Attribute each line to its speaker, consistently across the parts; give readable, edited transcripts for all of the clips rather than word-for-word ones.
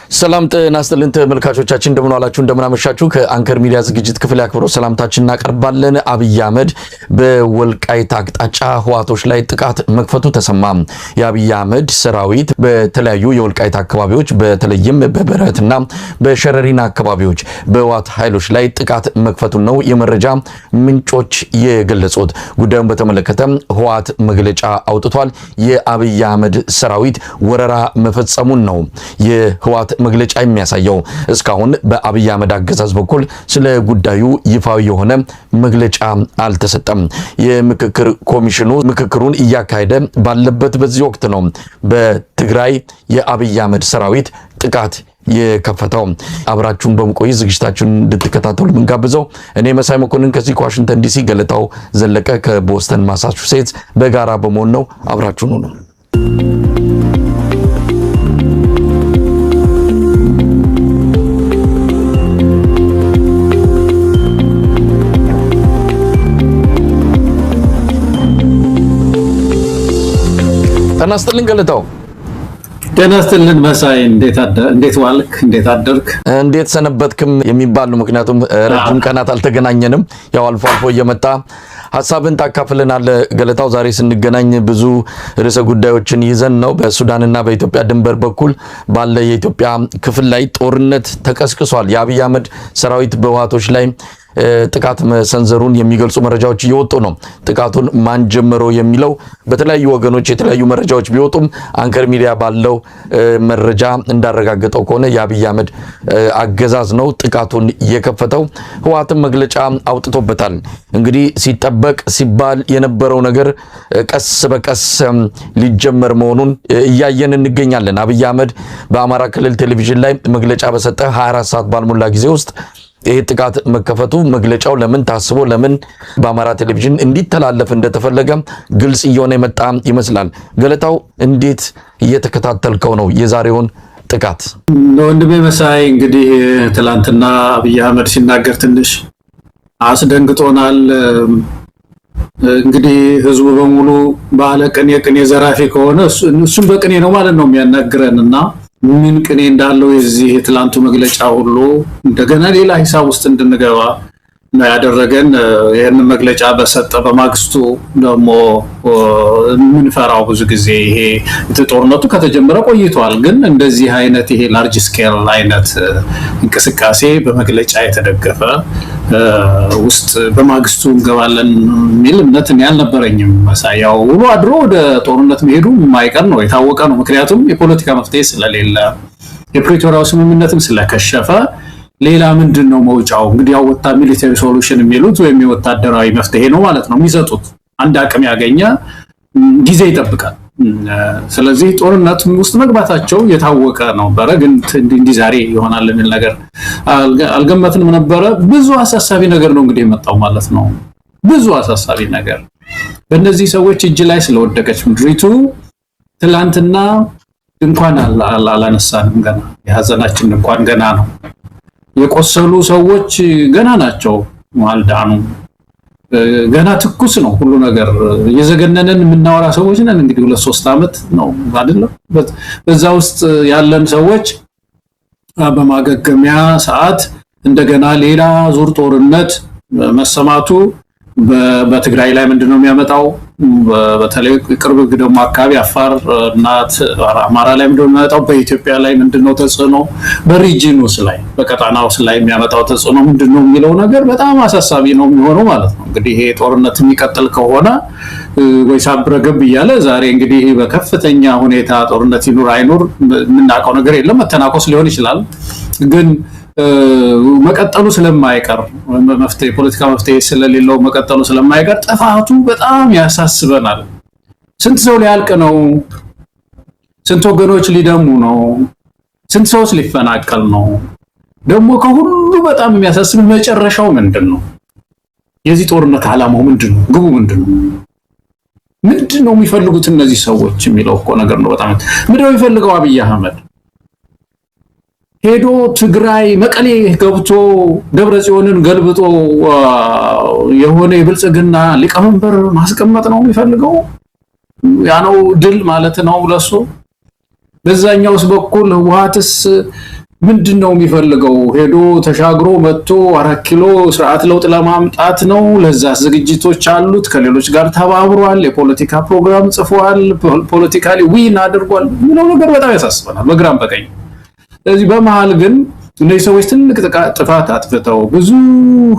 Speaker 1: ሰላም ጤና ይስጥልን ተመልካቾቻችን እንደምን ዋላችሁ እንደምን አመሻችሁ ከአንከር ሚዲያ ዝግጅት ክፍል ያክብሮ ሰላምታችንን እናቀርባለን። አብይ አህመድ በወልቃይት አቅጣጫ ህዋቶች ላይ ጥቃት መክፈቱ ተሰማ። የአብይ አህመድ ሰራዊት በተለያዩ የወልቃይት አካባቢዎች በተለይም በበረትና በሸረሪና አካባቢዎች በህዋት ኃይሎች ላይ ጥቃት መክፈቱን ነው የመረጃ ምንጮች የገለጹት። ጉዳዩን በተመለከተ ህዋት መግለጫ አውጥቷል። የአብይ አህመድ ሰራዊት ወረራ መፈጸሙን ነው የህዋት መግለጫ የሚያሳየው። እስካሁን በአብይ አህመድ አገዛዝ በኩል ስለ ጉዳዩ ይፋዊ የሆነ መግለጫ አልተሰጠም። የምክክር ኮሚሽኑ ምክክሩን እያካሄደ ባለበት በዚህ ወቅት ነው በትግራይ የአብይ አህመድ ሰራዊት ጥቃት የከፈተው። አብራችሁን በመቆይ ዝግጅታችሁን እንድትከታተሉ ምንጋብዘው እኔ መሳይ መኮንን ከዚህ ከዋሽንግተን ዲሲ፣ ገለታው ዘለቀ ከቦስተን ማሳቹሴትስ በጋራ በመሆን ነው። አብራችሁን ነው። ተናስተልን ገለታው
Speaker 2: ተናስተልን መሳይ እንዴት ዋልክ? እንዴት አደርክ?
Speaker 1: እንዴት ሰነበትክም የሚባል ነው። ምክንያቱም ረጅም ቀናት አልተገናኘንም። ያው አልፎ አልፎ እየመጣ ሐሳብን ታካፍለናለህ ገለታው። ዛሬ ስንገናኝ ብዙ ርዕሰ ጉዳዮችን ይዘን ነው። በሱዳንና በኢትዮጵያ ድንበር በኩል ባለ የኢትዮጵያ ክፍል ላይ ጦርነት ተቀስቅሷል። የአብይ አህመድ ሰራዊት በህዋቶች ላይ ጥቃት መሰንዘሩን የሚገልጹ መረጃዎች እየወጡ ነው። ጥቃቱን ማን ጀመረው የሚለው በተለያዩ ወገኖች የተለያዩ መረጃዎች ቢወጡም አንከር ሚዲያ ባለው መረጃ እንዳረጋገጠው ከሆነ የአብይ አህመድ አገዛዝ ነው ጥቃቱን የከፈተው። ህዋትም መግለጫ አውጥቶበታል። እንግዲህ ሲጠበቅ ሲባል የነበረው ነገር ቀስ በቀስ ሊጀመር መሆኑን እያየን እንገኛለን። አብይ አህመድ በአማራ ክልል ቴሌቪዥን ላይ መግለጫ በሰጠ 24 ሰዓት ባልሞላ ጊዜ ውስጥ ይህ ጥቃት መከፈቱ መግለጫው ለምን ታስቦ ለምን በአማራ ቴሌቪዥን እንዲተላለፍ እንደተፈለገ ግልጽ እየሆነ የመጣ ይመስላል። ገለታው እንዴት እየተከታተልከው ነው የዛሬውን ጥቃት?
Speaker 2: ወንድሜ መሳይ እንግዲህ ትላንትና አብይ አህመድ ሲናገር ትንሽ አስደንግጦናል። እንግዲህ ህዝቡ በሙሉ ባለ ቅኔ ዘራፊ ከሆነ እሱም በቅኔ ነው ማለት ነው የሚያናግረንና ምን ቅኔ እንዳለው የዚህ የትላንቱ መግለጫ ሁሉ እንደገና ሌላ ሂሳብ ውስጥ እንድንገባ ነው ያደረገን። ይሄን መግለጫ በሰጠ በማግስቱ ደግሞ ምንፈራው ብዙ ጊዜ ይሄ ጦርነቱ ከተጀመረ ቆይቷል። ግን እንደዚህ አይነት ይሄ ላርጅ ስኬል አይነት እንቅስቃሴ በመግለጫ የተደገፈ ውስጥ በማግስቱ እንገባለን የሚል እምነት ያልነበረኝም። መሳያው ውሎ አድሮ ወደ ጦርነት መሄዱ የማይቀር ነው፣ የታወቀ ነው። ምክንያቱም የፖለቲካ መፍትሄ ስለሌለ የፕሪቶሪያው ስምምነትም ስለከሸፈ ሌላ ምንድነው መውጫው? እንግዲህ ያው ሚሊተሪ ሶሉሽን የሚሉት ወይም የወታደራዊ መፍትሄ ነው ማለት ነው የሚሰጡት። አንድ አቅም ያገኘ ጊዜ ይጠብቃል። ስለዚህ ጦርነት ውስጥ መግባታቸው የታወቀ ነው። ግን እንዲህ ዛሬ ይሆናል የሚል ነገር አልገመትንም ነበረ። ብዙ አሳሳቢ ነገር ነው እንግዲህ የመጣው ማለት ነው። ብዙ አሳሳቢ ነገር በእነዚህ ሰዎች እጅ ላይ ስለወደቀች ምድሪቱ ትላንትና እንኳን አላነሳንም። ገና የሀዘናችን እንኳን ገና ነው። የቆሰሉ ሰዎች ገና ናቸው፣ አልዳኑ። ገና ትኩስ ነው ሁሉ ነገር። የዘገነነን የምናወራ ሰዎች ነን እንግዲህ 2-3 ዓመት ነው አይደለም። በዛ ውስጥ ያለን ሰዎች በማገገሚያ ሰዓት እንደገና ሌላ ዙር ጦርነት መሰማቱ በትግራይ ላይ ምንድነው የሚያመጣው? በተለይ ቅርብ ደግሞ አካባቢ አፋር እና አማራ ላይ ምንድነው የሚያመጣው? በኢትዮጵያ ላይ ምንድነው ተጽዕኖ? በሪጂኑስ ላይ በቀጣናውስ ላይ የሚያመጣው ተጽዕኖ ምንድነው የሚለው ነገር በጣም አሳሳቢ ነው የሚሆነው ማለት ነው። እንግዲህ ይሄ ጦርነት የሚቀጥል ከሆነ ወይ ሳብረገብ እያለ ዛሬ እንግዲህ በከፍተኛ ሁኔታ ጦርነት ይኑር አይኑር የምናውቀው ነገር የለም። መተናኮስ ሊሆን ይችላል ግን መቀጠሉ ስለማይቀር መፍትሄ ፖለቲካ መፍትሄ ስለሌለው መቀጠሉ ስለማይቀር ጥፋቱ በጣም ያሳስበናል። ስንት ሰው ሊያልቅ ነው? ስንት ወገኖች ሊደሙ ነው? ስንት ሰውስ ሊፈናቀል ነው? ደግሞ ከሁሉ በጣም የሚያሳስብ መጨረሻው ምንድነው? የዚህ ጦርነት ዓላማው ምንድነው? ግቡ ምንድነው? ምንድነው የሚፈልጉት እነዚህ ሰዎች የሚለው እኮ ነገር ነው። በጣም ምንድነው የሚፈልገው አብይ አህመድ? ሄዶ ትግራይ መቀሌ ገብቶ ደብረጽዮንን ገልብጦ የሆነ የብልጽግና ሊቀመንበር ማስቀመጥ ነው የሚፈልገው? ያ ነው ድል ማለት ነው ለሱ? በዛኛውስ በኩል ህወሓትስ ምንድነው የሚፈልገው? ሄዶ ተሻግሮ መጥቶ 4 ኪሎ ስርዓት ለውጥ ለማምጣት ነው። ለዛ ዝግጅቶች አሉት። ከሌሎች ጋር ተባብሯል። የፖለቲካ ፕሮግራም ጽፏል። ፖለቲካሊ ዊን አድርጓል። ምንም ነገር በጣም ያሳስበናል በግራም በቀኝ። ስለዚህ በመሃል ግን እነዚህ ሰዎች ትልቅ ጥፋት አጥፍተው ብዙ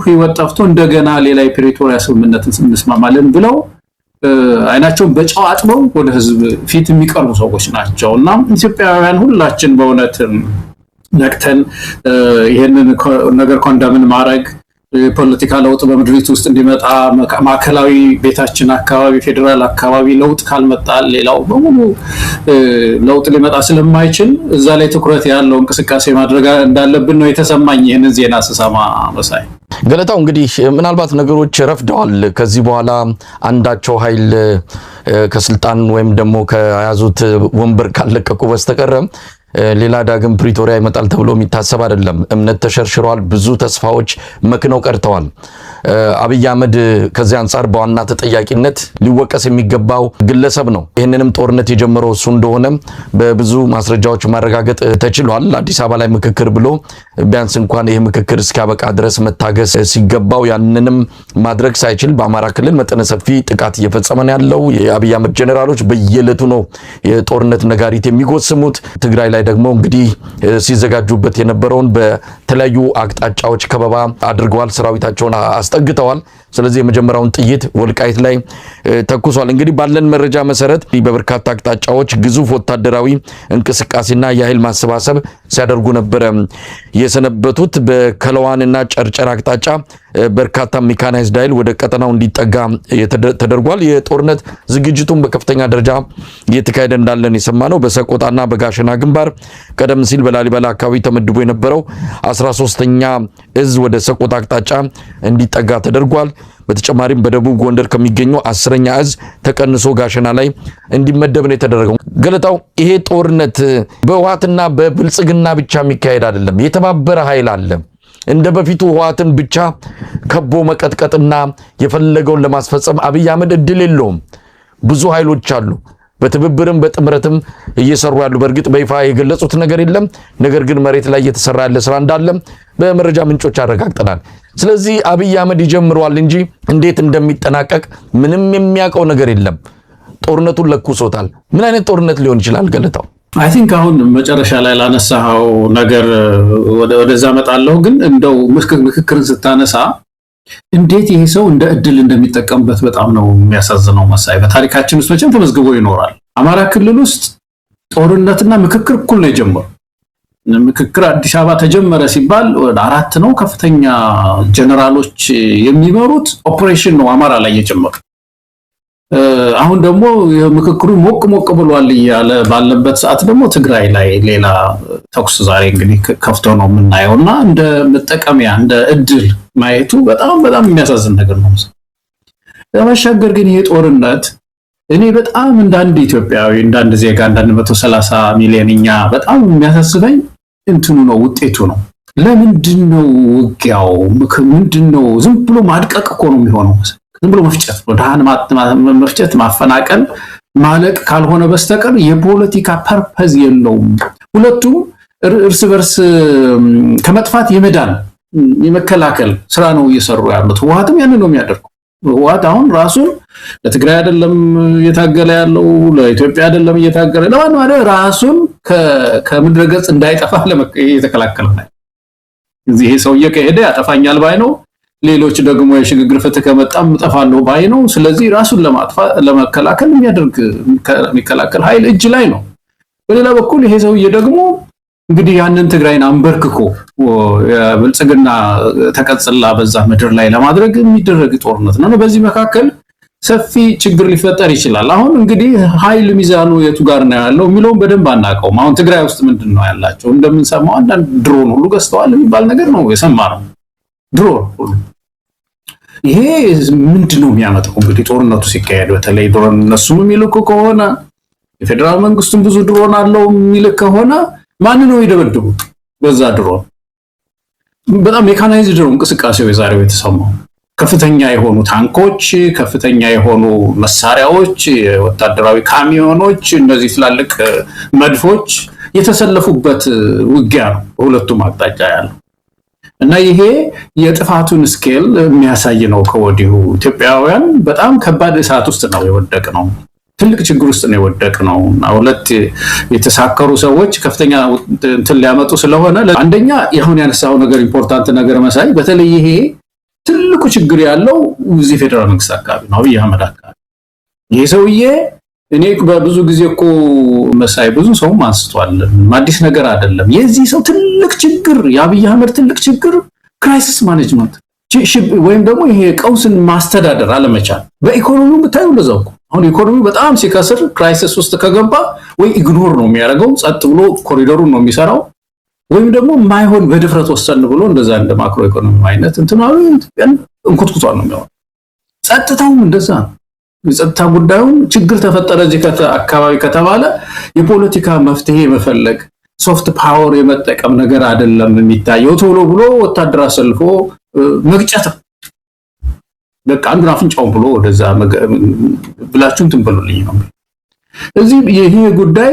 Speaker 2: ህይወት ጠፍቶ እንደገና ሌላ የፕሪቶሪያ ስምምነትን እንስማማለን ብለው አይናቸውን በጨው አጥበው ወደ ህዝብ ፊት የሚቀርቡ ሰዎች ናቸው እና ኢትዮጵያውያን ሁላችን በእውነት ነቅተን ይሄንን ነገር ኮንደምን ማድረግ ፖለቲካ ለውጥ በምድሪቱ ውስጥ እንዲመጣ ማዕከላዊ ቤታችን አካባቢ ፌደራል አካባቢ ለውጥ ካልመጣ ሌላው በሙሉ ለውጥ ሊመጣ ስለማይችል እዛ ላይ ትኩረት ያለው እንቅስቃሴ ማድረግ እንዳለብን ነው የተሰማኝ ይሄንን ዜና ስሰማ መሳይ።
Speaker 1: ገለታው እንግዲህ ምናልባት ነገሮች ረፍደዋል። ከዚህ በኋላ አንዳቸው ኃይል ከስልጣን ወይም ደግሞ ከያዙት ወንበር ካልለቀቁ በስተቀር ሌላ ዳግም ፕሪቶሪያ ይመጣል ተብሎ የሚታሰብ አይደለም። እምነት ተሸርሽሯል። ብዙ ተስፋዎች መክነው ቀርተዋል። አብይ አህመድ ከዚህ አንጻር በዋና ተጠያቂነት ሊወቀስ የሚገባው ግለሰብ ነው። ይህንንም ጦርነት የጀመረው እሱ እንደሆነ በብዙ ማስረጃዎች ማረጋገጥ ተችሏል። አዲስ አበባ ላይ ምክክር ብሎ ቢያንስ እንኳን ይህ ምክክር እስኪያበቃ ድረስ መታገስ ሲገባው ያንንም ማድረግ ሳይችል በአማራ ክልል መጠነ ሰፊ ጥቃት እየፈጸመ ነው ያለው። የአብይ አህመድ ጀነራሎች በየዕለቱ ነው የጦርነት ነጋሪት የሚጎስሙት። ትግራይ ላይ ደግሞ እንግዲህ ሲዘጋጁበት የነበረውን በተለያዩ አቅጣጫዎች ከበባ አድርገዋል። ሰራዊታቸውን አስጠግተዋል። ስለዚህ የመጀመሪያውን ጥይት ወልቃይት ላይ ተኩሷል። እንግዲህ ባለን መረጃ መሰረት በበርካታ አቅጣጫዎች ግዙፍ ወታደራዊ እንቅስቃሴና የኃይል ማሰባሰብ ሲያደርጉ ነበር የሰነበቱት። በከለዋንና ጨርጨር አቅጣጫ በርካታ ሜካናይዝድ ኃይል ወደ ቀጠናው እንዲጠጋ ተደርጓል። የጦርነት ዝግጅቱን በከፍተኛ ደረጃ እየተካሄደ እንዳለን የሰማነው በሰቆጣና በጋሸና ግንባር ቀደም ሲል በላሊበላ አካባቢ ተመድቦ የነበረው 13ኛ እዝ ወደ ሰቆጣ አቅጣጫ እንዲጠጋ ተደርጓል። በተጨማሪም በደቡብ ጎንደር ከሚገኘው 10ኛ እዝ ተቀንሶ ጋሸና ላይ እንዲመደብ ነው የተደረገው። ገለታው ይሄ ጦርነት በህወሓትና በብልጽግና ብቻ የሚካሄድ አይደለም። የተባበረ ኃይል አለ። እንደ በፊቱ ህወሓትን ብቻ ከቦ መቀጥቀጥና የፈለገውን ለማስፈጸም አብይ አህመድ እድል የለውም። ብዙ ኃይሎች አሉ በትብብርም በጥምረትም እየሰሩ ያሉ። በእርግጥ በይፋ የገለጹት ነገር የለም። ነገር ግን መሬት ላይ እየተሰራ ያለ ስራ እንዳለ በመረጃ ምንጮች አረጋግጠናል። ስለዚህ አብይ አህመድ ይጀምረዋል እንጂ እንዴት እንደሚጠናቀቅ ምንም የሚያውቀው ነገር የለም። ጦርነቱን ለኩሶታል። ምን አይነት ጦርነት ሊሆን ይችላል ገለታው?
Speaker 2: አይ ቲንክ አሁን መጨረሻ ላይ ላነሳው ነገር ወደዛ መጣለሁ። ግን እንደው ምክክርን ስታነሳ እንዴት ይሄ ሰው እንደ እድል እንደሚጠቀምበት በጣም ነው የሚያሳዝነው መሳይ። በታሪካችን ውስጥ መቼም ተመዝግቦ ይኖራል። አማራ ክልል ውስጥ ጦርነትና ምክክር እኩል ነው የጀመረው። ምክክር አዲስ አበባ ተጀመረ ሲባል ወደ 4 ነው ከፍተኛ ጀነራሎች የሚመሩት ኦፕሬሽን ነው አማራ ላይ የጀመረው። አሁን ደግሞ ምክክሩ ሞቅ ብሏል እያለ ባለበት ሰዓት ደግሞ ትግራይ ላይ ሌላ ተኩስ ዛሬ እንግዲህ ከፍቶ ነው የምናየውና እንደ መጠቀሚያ እንደ እድል ማየቱ በጣም የሚያሳዝን ነገር ነው። ለማሻገር ግን ይሄ ጦርነት እኔ በጣም እንደ አንድ ኢትዮጵያዊ እንደ አንድ ዜጋ እንደ 130 ሚሊዮንኛ በጣም የሚያሳስበኝ እንትኑ ነው ውጤቱ ነው። ለምንድነው ውጊያው? ምንድነው? ዝም ብሎ ማድቀቅ እኮ ነው የሚሆነው። ዝም ብሎ መፍጨት ነው። ደሃን መፍጨት፣ ማፈናቀል፣ ማለቅ ካልሆነ በስተቀር የፖለቲካ ፐርፐዝ የለውም። ሁለቱም እርስ በርስ ከመጥፋት የመዳን የመከላከል ስራ ነው እየሰሩ ያሉት። ህወሓትም ያንን ነው የሚያደርገው። ህወሓት አሁን ራሱን ለትግራይ አይደለም እየታገለ ያለው፣ ለኢትዮጵያ አይደለም እየታገለ ለማንም አይደለም፣ ራሱን ከምድረ ገጽ እንዳይጠፋ እየተከላከለ ነው። ይሄ ሰውዬ ከሄደ ያጠፋኛል ባይ ነው። ሌሎች ደግሞ የሽግግር ፍትህ ከመጣም እጠፋለሁ ባይ ነው። ስለዚህ ራሱን ለመከላከል የሚከላከል ኃይል እጅ ላይ ነው። በሌላ በኩል ይሄ ሰውዬ ደግሞ እንግዲህ ያንን ትግራይን አንበርክኮ የብልጽግና ተቀጽላ በዛ ምድር ላይ ለማድረግ የሚደረግ ጦርነት ነው። በዚህ መካከል ሰፊ ችግር ሊፈጠር ይችላል። አሁን እንግዲህ ኃይል ሚዛኑ የቱ ጋር ነው ያለው የሚለውን በደንብ አናውቀውም። አሁን ትግራይ ውስጥ ምንድነው ያላቸው? እንደምንሰማው አንዳንድ ድሮን ሁሉ ገዝተዋል የሚባል ነገር ነው የሰማነው። ድሮን ሁሉ ይሄ ምንድነው የሚያመጣው? እንግዲህ ጦርነቱ ሲካሄድ በተለይ ድሮን እነሱም የሚልኩ ከሆነ የፌደራል መንግስቱም ብዙ ድሮን አለው የሚልክ ከሆነ ማን ነው ይደበድቡት? በዛ ድሮን በጣም ሜካናይዝድ ነው እንቅስቃሴው የዛሬው የተሰማው። ከፍተኛ የሆኑ ታንኮች፣ ከፍተኛ የሆኑ መሳሪያዎች፣ ወታደራዊ ካሚዮኖች፣ እነዚህ ትላልቅ መድፎች የተሰለፉበት ውጊያ ነው በሁለቱም አቅጣጫ ያለው እና ይሄ የጥፋቱን ስኬል የሚያሳይ ነው። ከወዲሁ ኢትዮጵያውያን በጣም ከባድ እሳት ውስጥ ነው የወደቅነው፣ ትልቅ ችግር ውስጥ ነው የወደቅነው እና ሁለት የተሳከሩ ሰዎች ከፍተኛ እንትን ሊያመጡ ስለሆነ አንደኛ አሁን ያነሳው ነገር ኢምፖርታንት ነገር መሳይ በተለይ ይሄ ትልቁ ችግር ያለው እዚህ ፌደራል መንግስት አካባቢ ነው፣ አብይ አህመድ አካባቢ። ይሄ ሰውዬ እኔ በብዙ ጊዜ እኮ መሳይ ብዙ ሰው አንስቷል፣ አዲስ ነገር አይደለም። የዚህ ሰው ትልቅ ችግር የአብይ አህመድ ትልቅ ችግር ክራይሲስ ማኔጅመንት ወይም ደግሞ ይሄ ቀውስን ማስተዳደር አለመቻል። በኢኮኖሚው ብታዩ ለዛው አሁን ኢኮኖሚው በጣም ሲከስር ክራይሲስ ውስጥ ከገባ ወይ ኢግኖር ነው የሚያደርገው፣ ጸጥ ብሎ ኮሪደሩን ነው የሚሰራው፣ ወይም ደግሞ ማይሆን በድፍረት ወሰን ብሎ እንደዛ እንደ ማክሮ ኢኮኖሚ አይነት እንትናው ኢትዮጵያን እንኩትኩቷል ነው የሚሆነው። ጸጥታውም እንደዛ ነው። የጸጥታ ጉዳዩም ችግር ተፈጠረ እዚህ አካባቢ ከተባለ የፖለቲካ መፍትሄ መፈለግ ሶፍት ፓወር የመጠቀም ነገር አይደለም የሚታየው። ቶሎ ብሎ ወታደር አሰልፎ መግጨት በቃ አንዱን አፍንጫውን ብሎ ወደዛ ብላችሁን ትንበሉልኝ ነው። እዚህ ይሄ ጉዳይ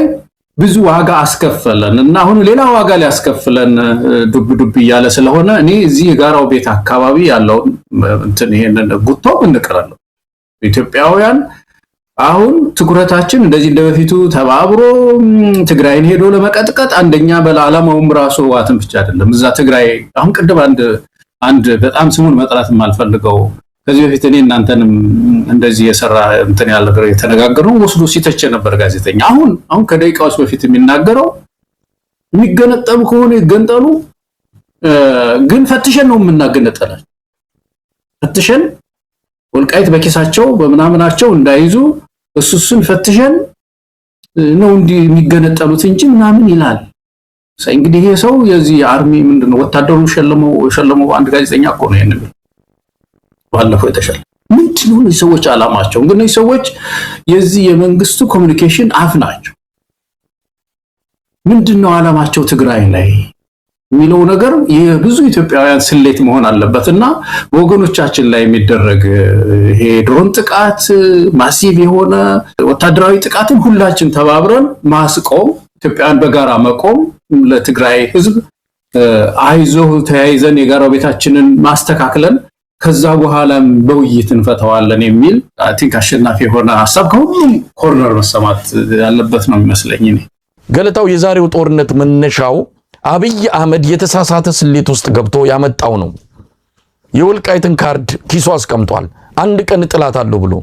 Speaker 2: ብዙ ዋጋ አስከፈለን እና አሁን ሌላ ዋጋ ሊያስከፍለን ዱብ እያለ ስለሆነ እኔ እዚህ የጋራው ቤት አካባቢ ያለው እንትን ይሄንን ጉቶው እንቀራለን። ኢትዮጵያውያን አሁን ትኩረታችን እንደዚህ እንደበፊቱ ተባብሮ ትግራይን ሄዶ ለመቀጥቀጥ አንደኛ በዓላማውም ራሱ ዋትን ብቻ አይደለም። እዛ ትግራይ አሁን ቅድም አንድ በጣም ስሙን መጥራት የማልፈልገው ከዚህ በፊት እኔ እናንተንም እንደዚህ የሰራ እንትን ያለ ነገር የተነጋገረው ወስዶ ሲተች ነበር ጋዜጠኛ። አሁን ከደቂቃዎች በፊት የሚናገረው የሚገነጠሉ ከሆነ ይገንጠሉ፣ ግን ፈትሸን ነው የምናገነጠላቸው። ፈትሸን ወልቃይት በኪሳቸው በመናምናቸው እንዳይዙ እሱን ፈትሸን ነው እንዲህ የሚገነጠሉት እንጂ ምናምን ይላል። እንግዲህ ይሄ ሰው የዚህ አርሚ ምንድነው ወታደሩ ሸለመው አንድ ጋዜጠኛ እኮ ነው ይሄንን ባለፈው የተሻለ ምንድነው ሰዎች አላማቸው። እንግዲህ ሰዎች የዚህ የመንግስቱ ኮሙኒኬሽን አፍ ናቸው። ምንድነው አላማቸው ትግራይ ላይ የሚለው ነገር የብዙ ኢትዮጵያውያን ስሌት መሆን አለበትና በወገኖቻችን ላይ የሚደረግ ይሄ ድሮን ጥቃት ማሲቭ የሆነ ወታደራዊ ጥቃትን ሁላችን ተባብረን ማስቆም፣ ኢትዮጵያውያን በጋራ መቆም፣ ለትግራይ ህዝብ አይዞህ ተያይዘን የጋራው ቤታችንን ማስተካክለን ከዛ በኋላም በውይይት እንፈታዋለን የሚል አይ ቲንክ አሸናፊ የሆነ ሐሳብ ከሁሉም ኮርነር መሰማት ያለበት ነው የሚመስለኝ።
Speaker 1: ገለታው የዛሬው ጦርነት መነሻው አብይ አህመድ የተሳሳተ ስሌት ውስጥ ገብቶ ያመጣው ነው። የወልቃይትን ካርድ ኪሱ አስቀምጧል። አንድ ቀን ጥላት አለው ብሎ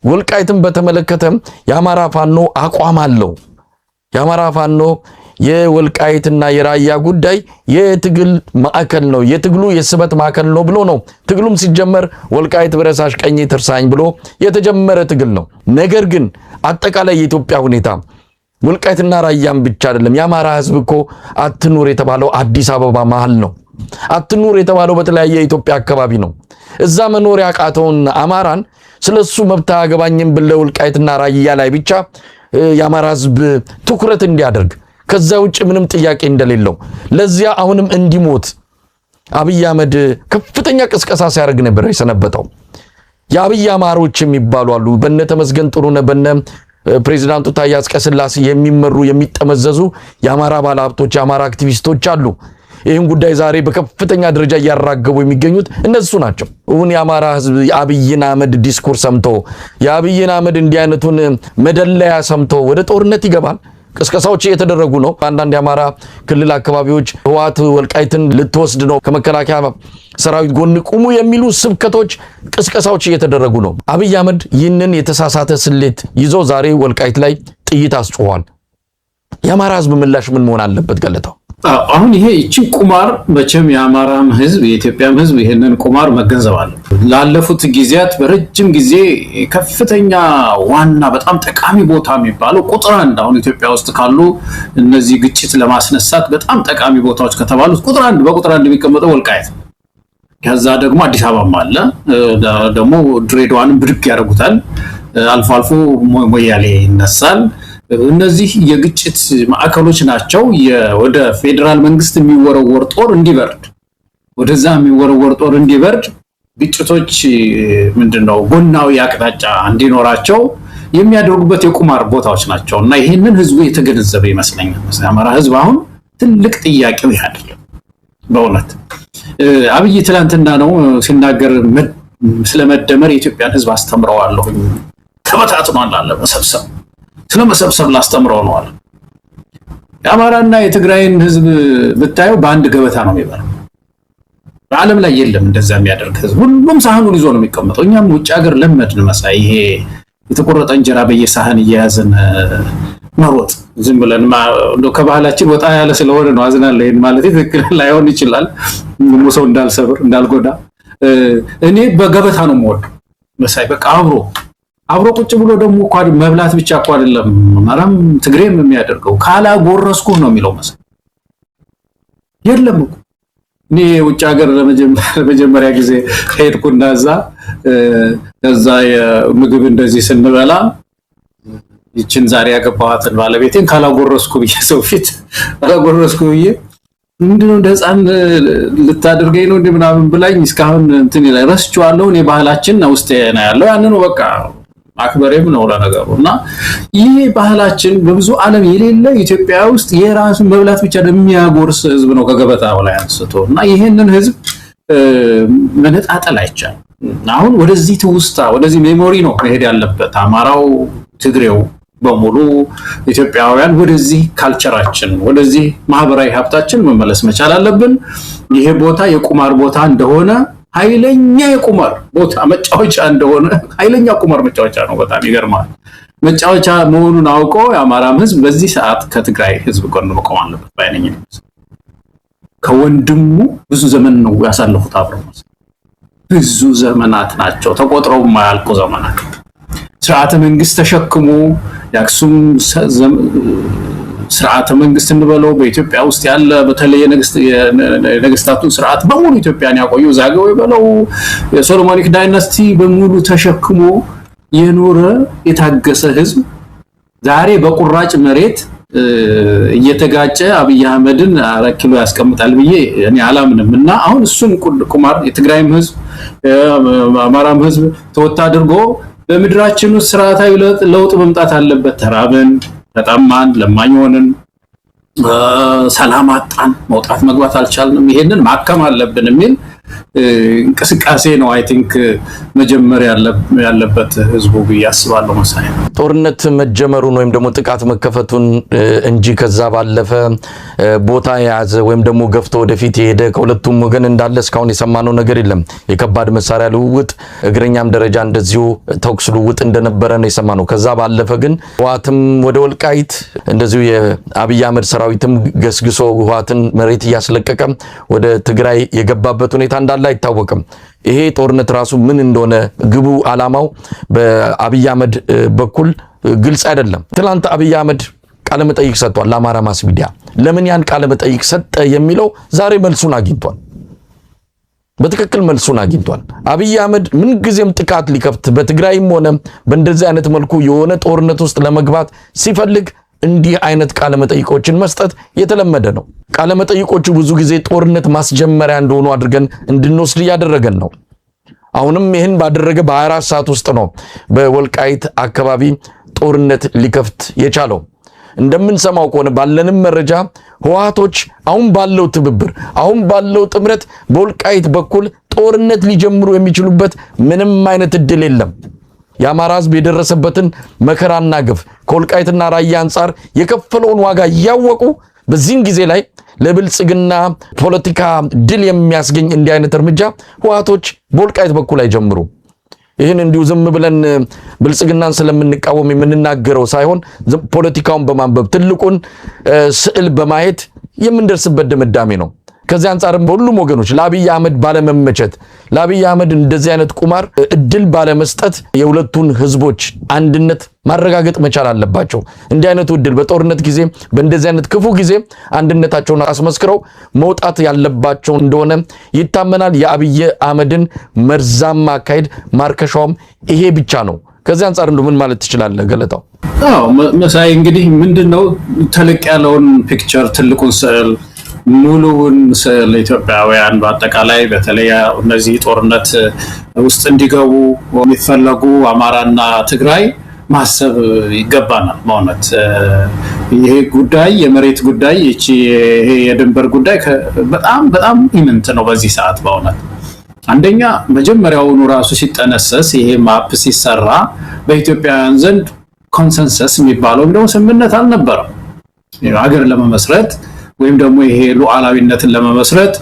Speaker 1: ወልቃይትን በተመለከተ የአማራ ፋኖ አቋም አለው። የአማራ ፋኖ የወልቃይትና የራያ ጉዳይ የትግል ማዕከል ነው፣ የትግሉ የስበት ማዕከል ነው ብሎ ነው። ትግሉም ሲጀመር ወልቃይት ብረሳሽ ቀኝ ትርሳኝ ብሎ የተጀመረ ትግል ነው። ነገር ግን አጠቃላይ የኢትዮጵያ ሁኔታ ወልቃይትና ራያም ብቻ አይደለም። የአማራ ህዝብ እኮ አትኑር የተባለው አዲስ አበባ መሃል ነው። አትኑር የተባለው በተለያየ የኢትዮጵያ አካባቢ ነው። እዛ መኖር ያቃተውን አማራን ስለሱ መብት አያገባኝም ብለው ወልቃይትና ራያ ላይ ብቻ የአማራ ህዝብ ትኩረት እንዲያደርግ ከዛ ውጭ ምንም ጥያቄ እንደሌለው ለዚያ አሁንም እንዲሞት አብይ አህመድ ከፍተኛ ቅስቀሳ ሲያደርግ ነበር የሰነበተው። የአብይ አማሮች የሚባሉ አሉ። በነ ተመስገን ጥሩነህ በነ ፕሬዝዳንቱ ታዬ አጽቀሥላሴ የሚመሩ የሚጠመዘዙ የአማራ ባለሀብቶች የአማራ አክቲቪስቶች አሉ። ይህን ጉዳይ ዛሬ በከፍተኛ ደረጃ እያራገቡ የሚገኙት እነሱ ናቸው። እውን የአማራ ህዝብ የአብይን አህመድ ዲስኩር ሰምቶ የአብይን አህመድ እንዲህ አይነቱን መደለያ ሰምቶ ወደ ጦርነት ይገባል? ቅስቀሳዎች እየተደረጉ ነው። አንዳንድ የአማራ ክልል አካባቢዎች ህወሓት ወልቃይትን ልትወስድ ነው፣ ከመከላከያ ሰራዊት ጎን ቁሙ የሚሉ ስብከቶች፣ ቅስቀሳዎች እየተደረጉ ነው። አብይ አህመድ ይህንን የተሳሳተ ስሌት ይዞ ዛሬ ወልቃይት ላይ ጥይት አስጮኋል። የአማራ ህዝብ ምላሽ ምን መሆን አለበት ገለታው?
Speaker 2: አሁን ይሄ እቺ ቁማር መቼም የአማራም ህዝብ የኢትዮጵያም ህዝብ ይሄንን ቁማር መገንዘብ አለበት። ላለፉት ጊዜያት በረጅም ጊዜ ከፍተኛ ዋና በጣም ጠቃሚ ቦታ የሚባለው ቁጥር አንድ አሁን ኢትዮጵያ ውስጥ ካሉ እነዚህ ግጭት ለማስነሳት በጣም ጠቃሚ ቦታዎች ከተባሉት በቁጥር አንድ የሚቀመጠው ወልቃይት፣ ከዛ ደግሞ አዲስ አበባም አለ፣ ደግሞ ድሬዳዋንም ብድግ ያደርጉታል፣ አልፎ አልፎ ሞያሌ ይነሳል። እነዚህ የግጭት ማዕከሎች ናቸው። ወደ ፌደራል መንግስት የሚወረወር ጦር እንዲበርድ ወደዛ የሚወረወር ጦር እንዲበርድ ግጭቶች ምንድነው ጎናዊ አቅጣጫ እንዲኖራቸው የሚያደርጉበት የቁማር ቦታዎች ናቸውና ይሄንን ህዝቡ የተገነዘበ ይመስለኛል። አማራ ህዝብ አሁን ትልቅ ጥያቄው ይሄ አይደለም። በእውነት አብይ ትላንትና ነው ሲናገር ስለመደመር የኢትዮጵያን ህዝብ አስተምረዋለሁ ተበታትኗል አለ። ስለመሰብሰብ ላስተምረው ነው አለ። የአማራና የትግራይን ህዝብ ብታየው በአንድ ገበታ ነው የሚበላው። በዓለም ላይ የለም እንደዛ የሚያደርግ ህዝብ። ሁሉም ሳህኑን ይዞ ነው የሚቀመጠው። እኛም ውጭ ሀገር ለመድን መሳይ ይሄ የተቆረጠ እንጀራ በየሳህን እየያዘን መሮጥ ዝም ብለን ከባህላችን ወጣ ያለ ስለሆነ ነው። አዝናለሁ። ይሄን ማለት ትክክል ላይሆን ይችላል። ሙሰው እንዳልሰብር እንዳልጎዳ እኔ በገበታ ነው የምወደው መሳይ። በቃ አብሮ ቁጭ ብሎ ደግሞ እንኳን መብላት ብቻ እኮ አይደለም ማራም ትግሬም የሚያደርገው ካላጎረስኩ ነው የሚለው መሳይ። የለም እኮ እኔ ውጭ ሀገር ለመጀመሪያ ጊዜ ሄድኩና እዛ የምግብ እንደዚህ ስንበላ ይችን ዛሬ ያገባኋትን ባለቤቴን ካላጎረስኩ ብዬ ሰው ፊት ካላጎረስኩ ብዬ ምንድነው እንደ ህፃን ልታደርገኝ ነው እንደምናምን ብላኝ እስካሁን እንትን ይላል። ረስቼዋለሁ። እኔ ባህላችን ነው ውስጥ ያለው ያንን በቃ አክበሬም ነው ለነገሩና ይሄ ባህላችን በብዙ ዓለም የሌለ ኢትዮጵያ ውስጥ የራሱ መብላት ብቻ የሚያጎርስ ህዝብ ነው ከገበታው ላይ አንስቶና ይሄንን ህዝብ መነጣጠል አይቻልም። አሁን ወደዚህ ትውስታ ወደዚህ ሜሞሪ ነው መሄድ ያለበት። አማራው ትግሬው በሙሉ ኢትዮጵያውያን ወደዚህ ካልቸራችን ወደዚህ ማህበራዊ ሀብታችን መመለስ መቻል አለብን። ይሄ ቦታ የቁማር ቦታ እንደሆነ ኃይለኛ የቁማር ቦታ መጫወቻ እንደሆነ ኃይለኛ ቁማር መጫወቻ ነው። በጣም ይገርማል። መጫወቻ መሆኑን አውቆ የአማራም ህዝብ በዚህ ሰዓት ከትግራይ ህዝብ ጎን መቆም አለበት ባይነኝ። ከወንድሙ ብዙ ዘመን ነው ያሳለፉት አብረው ብዙ ዘመናት ናቸው ተቆጥረው የማያልቁ ዘመናት። ስርዓተ መንግስት ተሸክሞ የአክሱም ስርዓተ መንግስት እንበለው በኢትዮጵያ ውስጥ ያለ በተለየ ነገስታቱን ስርዓት በሙሉ ኢትዮጵያን ያቆዩ ዛገው ይበለው የሶሎሞኒክ ዳይናስቲ በሙሉ ተሸክሞ የኖረ የታገሰ ህዝብ ዛሬ በቁራጭ መሬት እየተጋጨ አብይ አህመድን 4 ኪሎ ያስቀምጣል ብዬ እኔ አላምንምና አሁን እሱን ቁማር የትግራይም ህዝብ አማራም ህዝብ ተወታ አድርጎ በመድራችን ውስጥ ስርዓታዊ ለውጥ መምጣት አለበት። ተራበን ተጠማን ለማኝ ሆነን ሰላም አጣን መውጣት መግባት አልቻልንም። ይሄንን ማከም አለብን የሚል እንቅስቃሴ ነው አይ ቲንክ መጀመሪያ ያለበት ህዝቡ ያስባለው መሳይ።
Speaker 1: ጦርነት መጀመሩን ወይም ደግሞ ጥቃት መከፈቱን እንጂ ከዛ ባለፈ ቦታ የያዘ ወይም ደግሞ ገፍቶ ወደፊት የሄደ ከሁለቱም ወገን እንዳለ እስካሁን የሰማነው ነገር የለም። የከባድ መሳሪያ ልውውጥ እግረኛም ደረጃ እንደዚሁ ተኩስ ልውውጥ እንደነበረ ነው የሰማነው። ከዛ ባለፈ ግን ህወሓትም ወደ ወልቃይት እንደዚሁ የአብይ አህመድ ሰራዊትም ገስግሶ ህወሓትን መሬት እያስለቀቀ ወደ ትግራይ የገባበት ሁኔታ እንዳለ አይታወቅም። ይሄ ጦርነት ራሱ ምን እንደሆነ ግቡ አላማው በአብይ አህመድ በኩል ግልጽ አይደለም። ትላንት አብይ አህመድ ቃለ መጠይቅ ሰጥቷል ለአማራ ማስ ሚዲያ። ለምን ያን ቃለ መጠይቅ ሰጠ የሚለው ዛሬ መልሱን አግኝቷል። በትክክል መልሱን አግኝቷል። አብይ አህመድ ምን ጊዜም ጥቃት ሊከፍት በትግራይም ሆነ በእንደዚህ አይነት መልኩ የሆነ ጦርነት ውስጥ ለመግባት ሲፈልግ እንዲህ አይነት ቃለ መጠይቆችን መስጠት የተለመደ ነው። ቃለ መጠይቆቹ ብዙ ጊዜ ጦርነት ማስጀመሪያ እንደሆኑ አድርገን እንድንወስድ ያደረገን ነው። አሁንም ይህን ባደረገ በ24 ሰዓት ውስጥ ነው በወልቃይት አካባቢ ጦርነት ሊከፍት የቻለው። እንደምንሰማው ከሆነ ባለንም መረጃ ህወሓቶች አሁን ባለው ትብብር አሁን ባለው ጥምረት በወልቃይት በኩል ጦርነት ሊጀምሩ የሚችሉበት ምንም አይነት እድል የለም። የአማራ ህዝብ የደረሰበትን መከራና ግፍ ከወልቃይትና ራያ አንጻር የከፈለውን ዋጋ እያወቁ በዚህን ጊዜ ላይ ለብልጽግና ፖለቲካ ድል የሚያስገኝ እንዲህ አይነት እርምጃ ህወሓቶች በወልቃይት በኩል አይጀምሩ። ይህን እንዲሁ ዝም ብለን ብልጽግናን ስለምንቃወም የምንናገረው ሳይሆን ፖለቲካውን በማንበብ ትልቁን ስዕል በማየት የምንደርስበት ድምዳሜ ነው። ከዚህ አንጻርም በሁሉም ወገኖች ለአብይ አህመድ ባለመመቸት ለአብይ አህመድ እንደዚህ አይነት ቁማር እድል ባለመስጠት የሁለቱን ህዝቦች አንድነት ማረጋገጥ መቻል አለባቸው። እንዲህ አይነቱ እድል በጦርነት ጊዜ በእንደዚህ አይነት ክፉ ጊዜ አንድነታቸውን አስመስክረው መውጣት ያለባቸው እንደሆነ ይታመናል። የአብይ አህመድን መርዛማ አካሄድ ማርከሻውም ይሄ ብቻ ነው። ከዚህ አንጻር እንደው ምን ማለት ትችላለህ ገለታው?
Speaker 2: መሳይ እንግዲህ ምንድነው ተለቅ ያለውን ፒክቸር ትልቁን ስዕል ሙሉውን ለኢትዮጵያውያን በአጠቃላይ በተለይ እነዚህ ጦርነት ውስጥ እንዲገቡ የሚፈለጉ አማራና ትግራይ ማሰብ ይገባናል ማለት ይሄ ጉዳይ የመሬት ጉዳይ እቺ ይሄ የድንበር ጉዳይ በጣም ኢምንት ነው በዚህ ሰዓት በእውነት አንደኛ መጀመሪያውኑ ራሱ ሲጠነሰስ ይሄ ማፕ ሲሰራ በኢትዮጵያውያን ዘንድ ኮንሰንሰስ የሚባለው እንደው ስምምነት አልነበረም ሀገር ለመመስረት ወይም ደግሞ ይሄ ሉዓላዊነትን ለመመስረት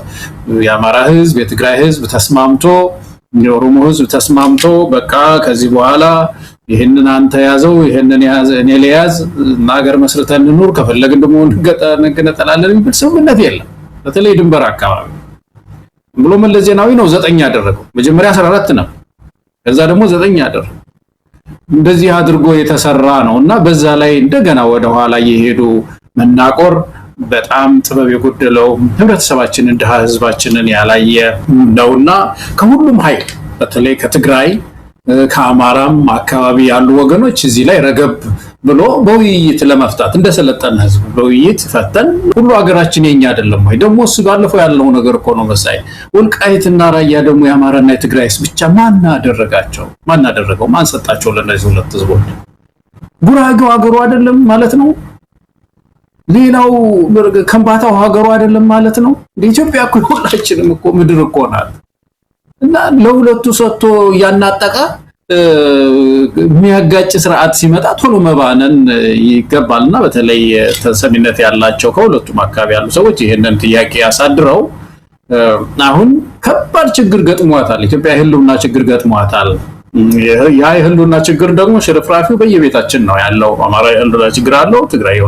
Speaker 2: የአማራ ህዝብ የትግራይ ህዝብ ተስማምቶ የኦሮሞ ህዝብ ተስማምቶ በቃ ከዚህ በኋላ ይሄንን አንተ ያዘው ይሄንን ያዘ እኔ ለያዝ ሀገር መስርተን እንኑር ከፈለግን ደግሞ እንገነጠላለን የሚል ስምምነት የለም በተለይ ድንበር አካባቢ ብሎ መለስ ዜናዊ ነው 9 ያደረገው መጀመሪያ 14 ነው ከዛ ደግሞ 9 ያደረገው እንደዚህ አድርጎ የተሰራ ነውና በዛ ላይ እንደገና ወደ ኋላ እየሄዱ መናቆር በጣም ጥበብ የጎደለው ህብረተሰባችንን ደሃ ህዝባችንን ያላየ ነውና ከሁሉም ኃይል በተለይ ከትግራይ ከአማራም አካባቢ ያሉ ወገኖች እዚህ ላይ ረገብ ብሎ በውይይት ለመፍታት እንደሰለጠነ ህዝብ በውይይት ፈተን ሁሉ ሀገራችን የኛ አይደለም ወይ ደሞ እሱ ባለፈው ያለው ነገር እኮ ነው መሳይ ወልቃይትና ራያ ደሞ የአማራና የትግራይስ ብቻ ማን አደረገው ማን ሰጣቸው ለነዚህ ሁለት ህዝቦች ጉራጌው ሀገሩ አይደለም ማለት ነው ሌላው ከምባታው ሀገሩ አይደለም ማለት ነው ኢትዮጵያ እኮ ሁላችንም እኮ ምድር እኮ ናት እና ለሁለቱ ሰጥቶ ያናጠቃ የሚያጋጭ ስርዓት ሲመጣ ቶሎ መባነን ይገባልና በተለይ ተሰሚነት ያላቸው ከሁለቱም አካባቢ ያሉ ሰዎች ይሄንን ጥያቄ ያሳድረው አሁን ከባድ ችግር ገጥሟታል ኢትዮጵያ ህልውና ችግር ገጥሟታል ያ የህልውና ችግር ደግሞ ሽርፍራፊው በየቤታችን ነው ያለው አማራ የህልውና ችግር አለው ትግራይ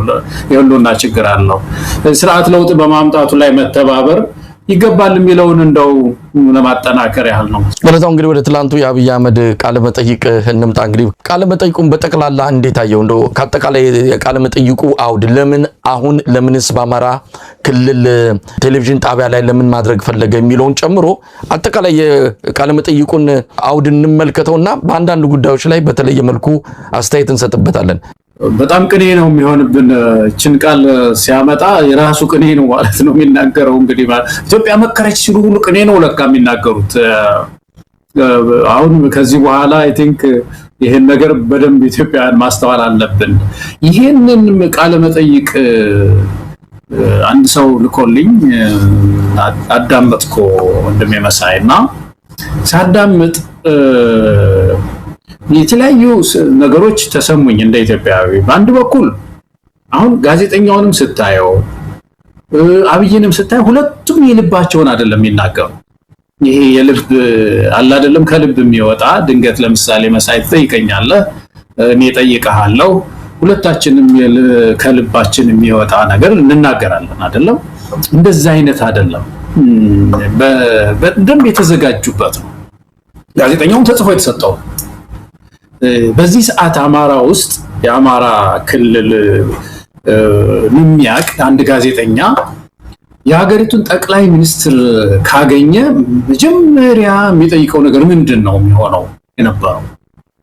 Speaker 2: የህልውና ችግር አለው ስርዓት ለውጥ በማምጣቱ ላይ መተባበር ይገባል የሚለውን እንደው ለማጠናከር ያህል ነው
Speaker 1: ገለታው እንግዲህ ወደ ትላንቱ የአብይ አህመድ ቃለ መጠይቅ እንምጣ እንግዲህ ቃለ መጠይቁን በጠቅላላ እንዴት አየው እንደው ካጠቃላይ ቃለ መጠይቁ አውድ ለምንስ በአማራ ክልል ቴሌቪዥን ጣቢያ ላይ ለምን ማድረግ ፈለገ የሚለውን ጨምሮ አጠቃላይ የቃለ መጠይቁን አውድ እንመልከተውና በአንዳንድ ጉዳዮች ላይ በተለየ መልኩ አስተያየት እንሰጥበታለን
Speaker 2: በጣም ቅኔ ነው የሚሆንብን እችን ቃል ሲያመጣ የራሱ ቅኔ ነው ማለት ነው የሚናገረው እንግዲህ ኢትዮጵያ መከረች ሲሉ ሁሉ ቅኔ ነው ለካ የሚናገሩት አሁን ከዚህ በኋላ አይ ቲንክ ይሄን ነገር በደንብ ኢትዮጵያን ማስተዋል አለብን ይሄንን ቃለ መጠይቅ አንድ ሰው ልኮልኝ አዳምጥኮ እንደሚመሳይና ሳዳምጥ የተለያዩ ነገሮች ተሰሙኝ እንደ ኢትዮጵያዊ በአንድ በኩል አሁን ጋዜጠኛውንም ስታየው አብይንም ስታየው ሁለቱም የልባቸውን አይደለም የሚናገሩ ይሄ የልብ አለ አይደለም ከልብ የሚወጣ ድንገት ለምሳሌ መሳይ ትጠይቀኛለ እኔ ጠይቀሃለሁ ሁለታችንም ከልባችን የሚወጣ ነገር እንናገራለን አይደለም እንደዛ አይነት አይደለም በደንብ የተዘጋጁበት ነው ጋዜጠኛውም ተጽፎ የተሰጠው በዚህ ሰዓት አማራ ውስጥ የአማራ ክልል የሚያቅ አንድ ጋዜጠኛ የሀገሪቱን ጠቅላይ ሚኒስትር ካገኘ መጀመሪያ የሚጠይቀው ነገር ምንድነው የሚሆነው የነበረው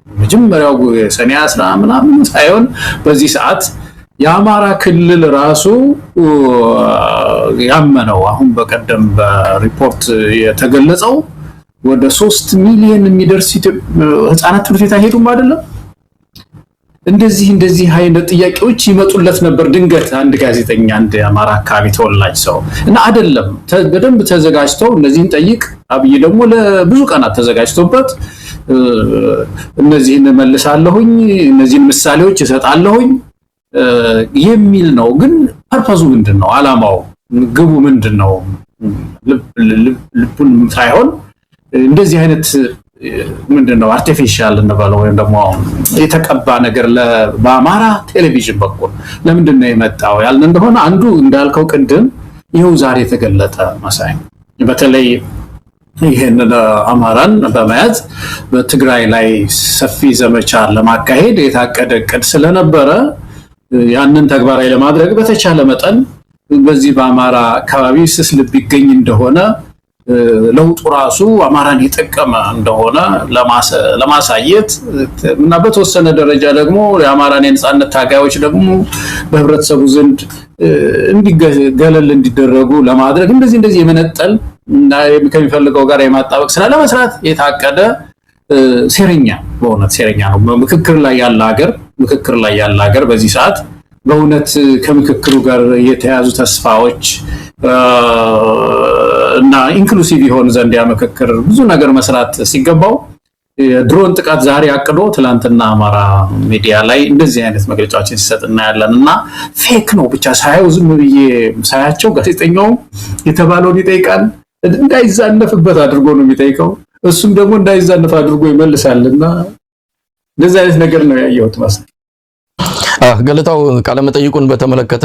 Speaker 2: መጀመሪያው ሰኔ 10 ምናምን ሳይሆን በዚህ ሰዓት የአማራ ክልል ራሱ ያመነው አሁን በቀደም በሪፖርት የተገለጸው ወደ 3 ሚሊዮን የሚደርስ ህፃናት ትምህርት ቤት አይሄዱም አይደለም እንደዚህ አይነት ጥያቄዎች ይመጡለት ነበር ድንገት አንድ ጋዜጠኛ አንድ አማራ አካባቢ ተወላጅ ሰው እና አይደለም በደንብ ተዘጋጅተው እነዚህን ጠይቅ አብይ ደግሞ ለብዙ ቀናት ተዘጋጅቶበት እነዚህን መልሳለሁኝ እነዚህን ምሳሌዎች እሰጣለሁኝ የሚል ነው ግን ፐርፐዙ ምንድነው አላማው ግቡ ምንድነው ልቡን ሳይሆን እንደዚህ አይነት ምንድነው አርቲፊሻል እንበለው ወይም ደግሞ የተቀባ ነገር በአማራ ቴሌቪዥን በኩል ለምንድነው የመጣው ያልን እንደሆነ አንዱ እንዳልከው ቅድም ይሄው ዛሬ ተገለጠ መሳይ በተለይ ይሄንን አማራን በመያዝ በትግራይ ላይ ሰፊ ዘመቻ ለማካሄድ የታቀደ እቅድ ስለነበረ ያንን ተግባራዊ ለማድረግ በተቻለ መጠን በዚህ በአማራ አካባቢ ስስልብ ይገኝ እንደሆነ ለውጡ ራሱ አማራን ይጠቀመ እንደሆነ ለማሳየት እና በተወሰነ ደረጃ ደግሞ የአማራን የነጻነት ታጋዮች ደግሞ በህብረተሰቡ ዘንድ እንዲገለል እንዲደረጉ ለማድረግ እንደዚህ የመነጠል እና ከሚፈልገው ጋር የማጣበቅ ስራ ለመስራት የታቀደ ሴረኛ በእውነት ሴረኛ ነው። ምክክር ላይ ያለ ሀገር በዚህ ሰዓት በእውነት ከምክክሩ ጋር የተያዙ ተስፋዎች እና ኢንክሉሲቭ ይሆን ዘንድ ያ ምክክር ብዙ ነገር መስራት ሲገባው ድሮን ጥቃት ዛሬ አቅዶ ትላንትና አማራ ሚዲያ ላይ እንደዚህ አይነት መግለጫዎችን ሲሰጥ እናያለን። እና ፌክ ነው ብቻ ሳይው ዝም ብዬ ሳያቸው ጋዜጠኛው የተባለውን ይጠይቃል፣ እንዳይዛነፍበት አድርጎ ነው የሚጠይቀው፣ እሱም ደግሞ እንዳይዛነፍ አድርጎ ይመልሳልና እንደዚህ አይነት ነገር ነው ያየሁት ማለት።
Speaker 1: ገለታው ቃለ መጠይቁን በተመለከተ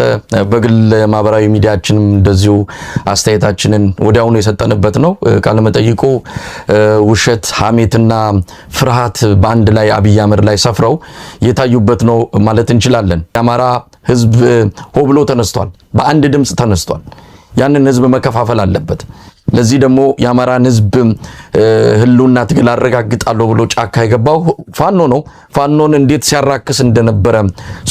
Speaker 1: በግል ማህበራዊ ሚዲያችንም እንደዚሁ አስተያየታችንን ወዲያውኑ የሰጠንበት ነው። ቃለ መጠይቁ ውሸት፣ ሐሜትና ፍርሃት በአንድ ላይ አብይ አህመድ ላይ ሰፍረው የታዩበት ነው ማለት እንችላለን። የአማራ ህዝብ ሆ ብሎ ተነስቷል፣ በአንድ ድምፅ ተነስቷል። ያንን ህዝብ መከፋፈል አለበት። ለዚህ ደግሞ የአማራን ህዝብ ህልውና ትግል አረጋግጣለሁ ብሎ ጫካ የገባው ፋኖ ነው። ፋኖን እንዴት ሲያራክስ እንደነበረ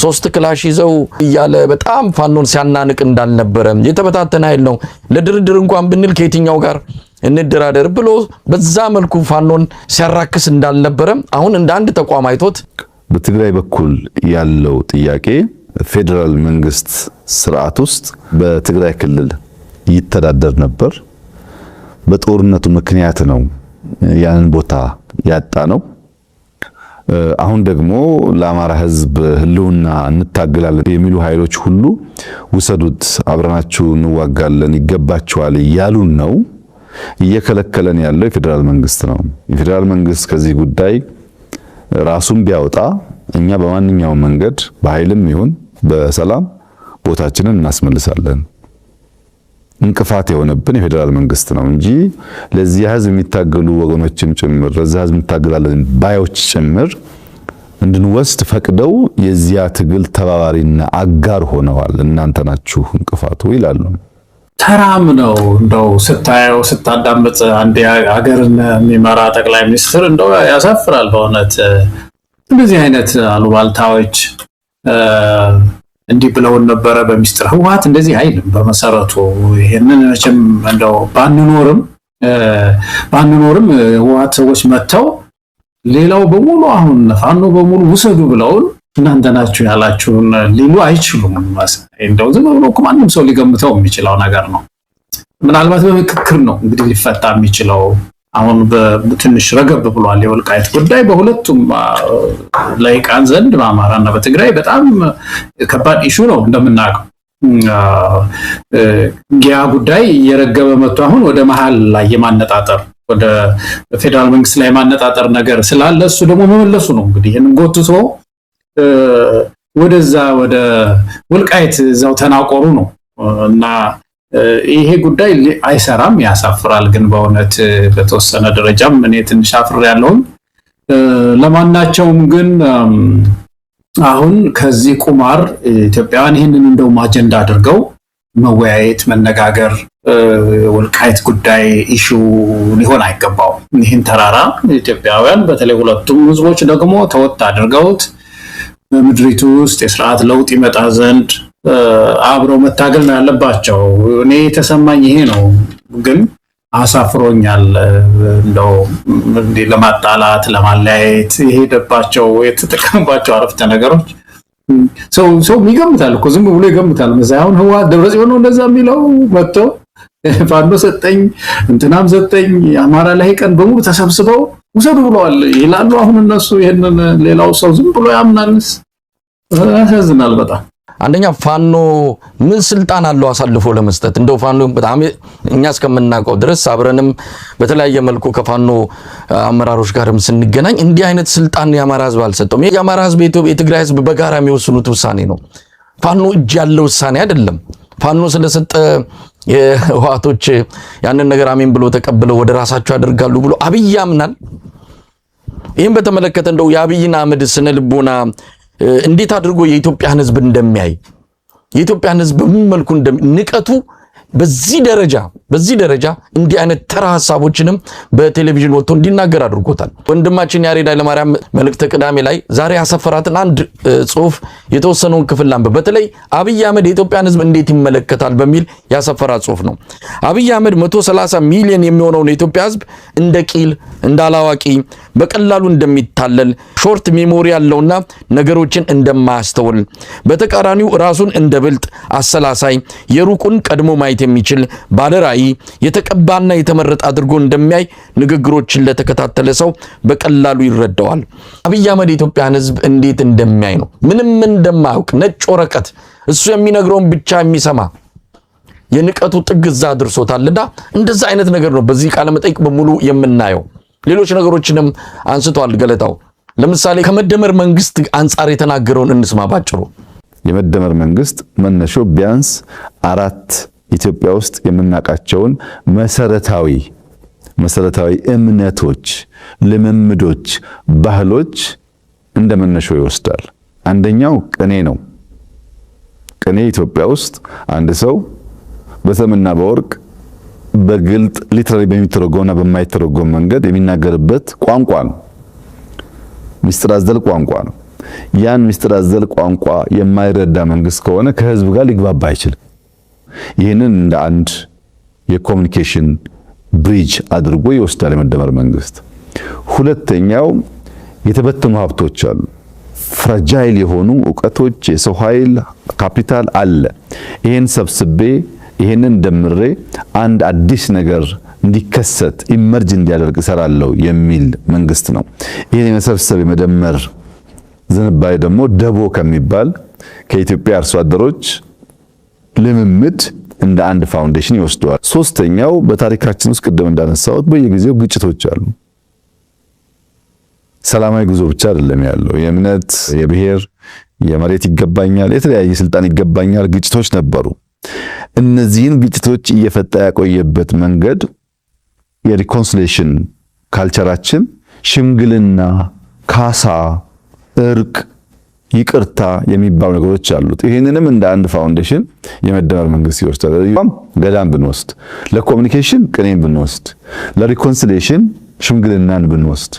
Speaker 1: 3 ክላሽ ይዘው እያለ በጣም ፋኖን ሲያናንቅ እንዳልነበረ የተበታተነ ኃይል ነው። ለድርድር እንኳን ብንል ከየትኛው ጋር እንደራደር ብሎ በዛ መልኩ ፋኖን ሲያራክስ እንዳልነበረ አሁን እንደ አንድ ተቋም አይቶት
Speaker 3: በትግራይ በኩል ያለው ጥያቄ ፌደራል መንግስት ስርዓት ውስጥ በትግራይ ክልል ይተዳደር ነበር። በጦርነቱ ምክንያት ነው ያንን ቦታ ያጣ ነው። አሁን ደግሞ ለአማራ ህዝብ ህልውና እንታገላለን የሚሉ ኃይሎች ሁሉ ውሰዱት፣ አብረናችሁ እንዋጋለን፣ ይገባችኋል እያሉን ነው። እየከለከለን ያለው የፌደራል መንግስት ነው። የፌደራል መንግስት ከዚህ ጉዳይ ራሱን ቢያወጣ እኛ በማንኛውም መንገድ በኃይልም ይሁን በሰላም ቦታችንን እናስመልሳለን። እንቅፋት የሆነብን የፌደራል መንግስት ነው እንጂ ለዚህ ህዝብ የሚታገሉ ወገኖችም ጭምር ለዚህ ህዝብ እንታገላለን ባዮች ጭምር እንድንወስድ ፈቅደው የዚያ ትግል ተባባሪና አጋር ሆነዋል። እናንተ ናችሁ እንቅፋቱ ይላሉ።
Speaker 2: ተራም ነው እንደው ስታየው ስታዳምጥ አንድ ሀገርን የሚመራ ጠቅላይ ሚኒስትር እንደው ያሳፍራል በእውነት። እንደዚህ አይነት አሉባልታዎች እንዲህ ብለውን ነበረ በሚስጥር ህወሓት እንደዚህ አይልም በመሰረቱ። ይሄንን መቼም እንደው ባንኖርም ህወሓት ሰዎች መተው ሌላው በሙሉ አሁን ፋኖ በሙሉ ውሰዱ ብለውን እናንተ ናችሁ ያላችሁን ሊሉ አይችሉም። እንደው ዝም ብሎ እኮ ማንም ሰው ሊገምተው የሚችለው ነገር ነው። ምናልባት በምክክር ነው እንግዲህ ሊፈታ የሚችለው። አሁን በትንሽ ረገብ ብሏል የወልቃይት ጉዳይ በሁለቱም ላይቃን ዘንድ በአማራና በትግራይ በጣም ከባድ ኢሹ ነው እንደምናውቀው። ጊያ ጉዳይ የረገበ መጥቶ አሁን ወደ መሃል ላይ የማነጣጠር ወደ ፌደራል መንግስት ላይ የማነጣጠር ነገር ስላለ እሱ ደግሞ መመለሱ ነው እንግዲህ ይሄንን ጎትቶ ወደዛ ወደ ወልቃይት እዛው ተናቆሩ ነው እና ይሄ ጉዳይ አይሰራም፣ ያሳፍራል። ግን በእውነት በተወሰነ ደረጃም እኔ ትንሽ አፍሬያለሁ። ለማናቸውም ግን አሁን ከዚህ ቁማር ኢትዮጵያውያን ይህንን እንደውም አጀንዳ አድርገው መወያየት፣ መነጋገር ወልቃይት ጉዳይ ኢሹ ሊሆን አይገባውም። ይህን ተራራ ኢትዮጵያውያን በተለይ ሁለቱም ህዝቦች ደግሞ ተወጥ አድርገውት በምድሪቱ ውስጥ የስርዓት ለውጥ ይመጣ ዘንድ አብረው መታገል ነው ያለባቸው። እኔ የተሰማኝ ይሄ ነው። ግን አሳፍሮኛል። እንደው እንዲህ ለማጣላት ለማለያየት የሄደባቸው የተጠቀምባቸው አረፍተ ነገሮች ሰው ይገምታል እኮ ዝም ብሎ ይገምታል። መሳይሁን ህወሓት ደብረጽዮን ነው እንደዛ የሚለው መጥቶ ፋኖ ሰጠኝ እንትናም ሰጠኝ አማራ ላይ ቀን በሙሉ ተሰብስበው ውሰዱ ብለዋል ይላሉ። አሁን እነሱ ይሄንን ሌላው ሰው ዝም ብሎ ያምናልስ? ያሳዝናል በጣም።
Speaker 1: አንደኛ ፋኖ ምን ስልጣን አለው አሳልፎ ለመስጠት? እንደው ፋኖ በጣም እኛ እስከምናውቀው ድረስ አብረንም በተለያየ መልኩ ከፋኖ አመራሮች ጋርም ስንገናኝ እንዲህ አይነት ስልጣን የአማራ ህዝብ አልሰጠውም። የአማራ ህዝብ የትግራይ ህዝብ በጋራ የሚወስኑት ውሳኔ ነው። ፋኖ እጅ ያለው ውሳኔ አይደለም። ፋኖ ስለሰጠ የህወሓቶች ያንን ነገር አሜን ብሎ ተቀብለው ወደ ራሳቸው ያደርጋሉ ብሎ አብይ ያምናል። ይህን በተመለከተ እንደው የአብይን አህመድ ስነ ልቦና እንዴት አድርጎ የኢትዮጵያን ህዝብ እንደሚያይ የኢትዮጵያን ህዝብ በምን መልኩ ንቀቱ በዚህ ደረጃ በዚህ ደረጃ እንዲህ አይነት ተራ ሐሳቦችንም በቴሌቪዥን ወጥቶ እንዲናገር አድርጎታል። ወንድማችን ያሬድ ኃይለማርያም መልእክተ ቅዳሜ ላይ ዛሬ ያሰፈራትን አንድ ጽሑፍ የተወሰነውን ክፍል አንብብ። በተለይ አብይ አህመድ የኢትዮጵያን ሕዝብ እንዴት ይመለከታል በሚል ያሰፈራት ጽሑፍ ነው። አብይ አህመድ 130 ሚሊዮን የሚሆነውን የኢትዮጵያ ሕዝብ እንደ ቂል እንዳላዋቂ በቀላሉ እንደሚታለል ሾርት ሜሞሪ ያለውና ነገሮችን እንደማያስተውል በተቃራኒው ራሱን እንደ ብልጥ አሰላሳይ የሩቁን ቀድሞ ማየት የሚችል ባለራዕይ የተቀባና የተመረጠ አድርጎ እንደሚያይ ንግግሮችን ለተከታተለ ሰው በቀላሉ ይረዳዋል። አብይ አህመድ የኢትዮጵያን ሕዝብ እንዴት እንደሚያይ ነው። ምንም እንደማያውቅ ነጭ ወረቀት እሱ የሚነግረውን ብቻ የሚሰማ የንቀቱ ጥግ እዛ አድርሶታልና እንደዛ አይነት ነገር ነው በዚህ ቃለ መጠይቅ በሙሉ የምናየው። ሌሎች ነገሮችንም አንስቷል ገለታው። ለምሳሌ ከመደመር መንግስት አንጻር የተናገረውን እንስማ ባጭሩ።
Speaker 3: የመደመር መንግስት መነሾ ቢያንስ 4 ኢትዮጵያ ውስጥ የምናውቃቸውን መሰረታዊ እምነቶች፣ ልምምዶች፣ ባህሎች እንደ መነሾ ይወስዳል። አንደኛው ቅኔ ነው። ቅኔ ኢትዮጵያ ውስጥ አንድ ሰው በሰምና በወርቅ በግልጥ ሊትራሊ በሚተረጎምና በማይተረጎም መንገድ የሚናገርበት ቋንቋ ነው። ሚስጥር አዘል ቋንቋ ነው። ያን ሚስጥር አዘል ቋንቋ የማይረዳ መንግስት ከሆነ ከህዝብ ጋር ሊግባባ አይችልም። ይህንን እንደ አንድ የኮሙኒኬሽን ብሪጅ አድርጎ ይወስዳል የመደመር መንግስት። ሁለተኛው የተበተኑ ሀብቶች አሉ። ፍራጃይል የሆኑ እውቀቶች፣ የሰው ኃይል ካፒታል አለ። ይህን ሰብስቤ ይህንን ደምሬ አንድ አዲስ ነገር እንዲከሰት ኢመርጅ እንዲያደርግ እሰራለሁ የሚል መንግስት ነው። ይህን የመሰብሰብ የመደመር ዝንባሌ ደግሞ ደቦ ከሚባል ከኢትዮጵያ አርሶ አደሮች ልምምድ እንደ አንድ ፋውንዴሽን ይወስደዋል። ሶስተኛው በታሪካችን ውስጥ ቅድም እንዳነሳሁት በየጊዜው ግጭቶች አሉ። ሰላማዊ ጉዞ ብቻ አይደለም ያለው። የእምነት፣ የብሔር፣ የመሬት ይገባኛል፣ የተለያየ ስልጣን ይገባኛል ግጭቶች ነበሩ። እነዚህን ግጭቶች እየፈታ ያቆየበት መንገድ የሪኮንሲሌሽን ካልቸራችን ሽምግልና፣ ካሳ፣ እርቅ፣ ይቅርታ የሚባሉ ነገሮች አሉት። ይህንንም እንደ አንድ ፋውንዴሽን የመደመር መንግስት ይወስዳል። ገዳም ብንወስድ፣ ለኮሙኒኬሽን ቅኔን ብንወስድ፣ ለሪኮንሲሌሽን ሽምግልናን ብንወስድ፣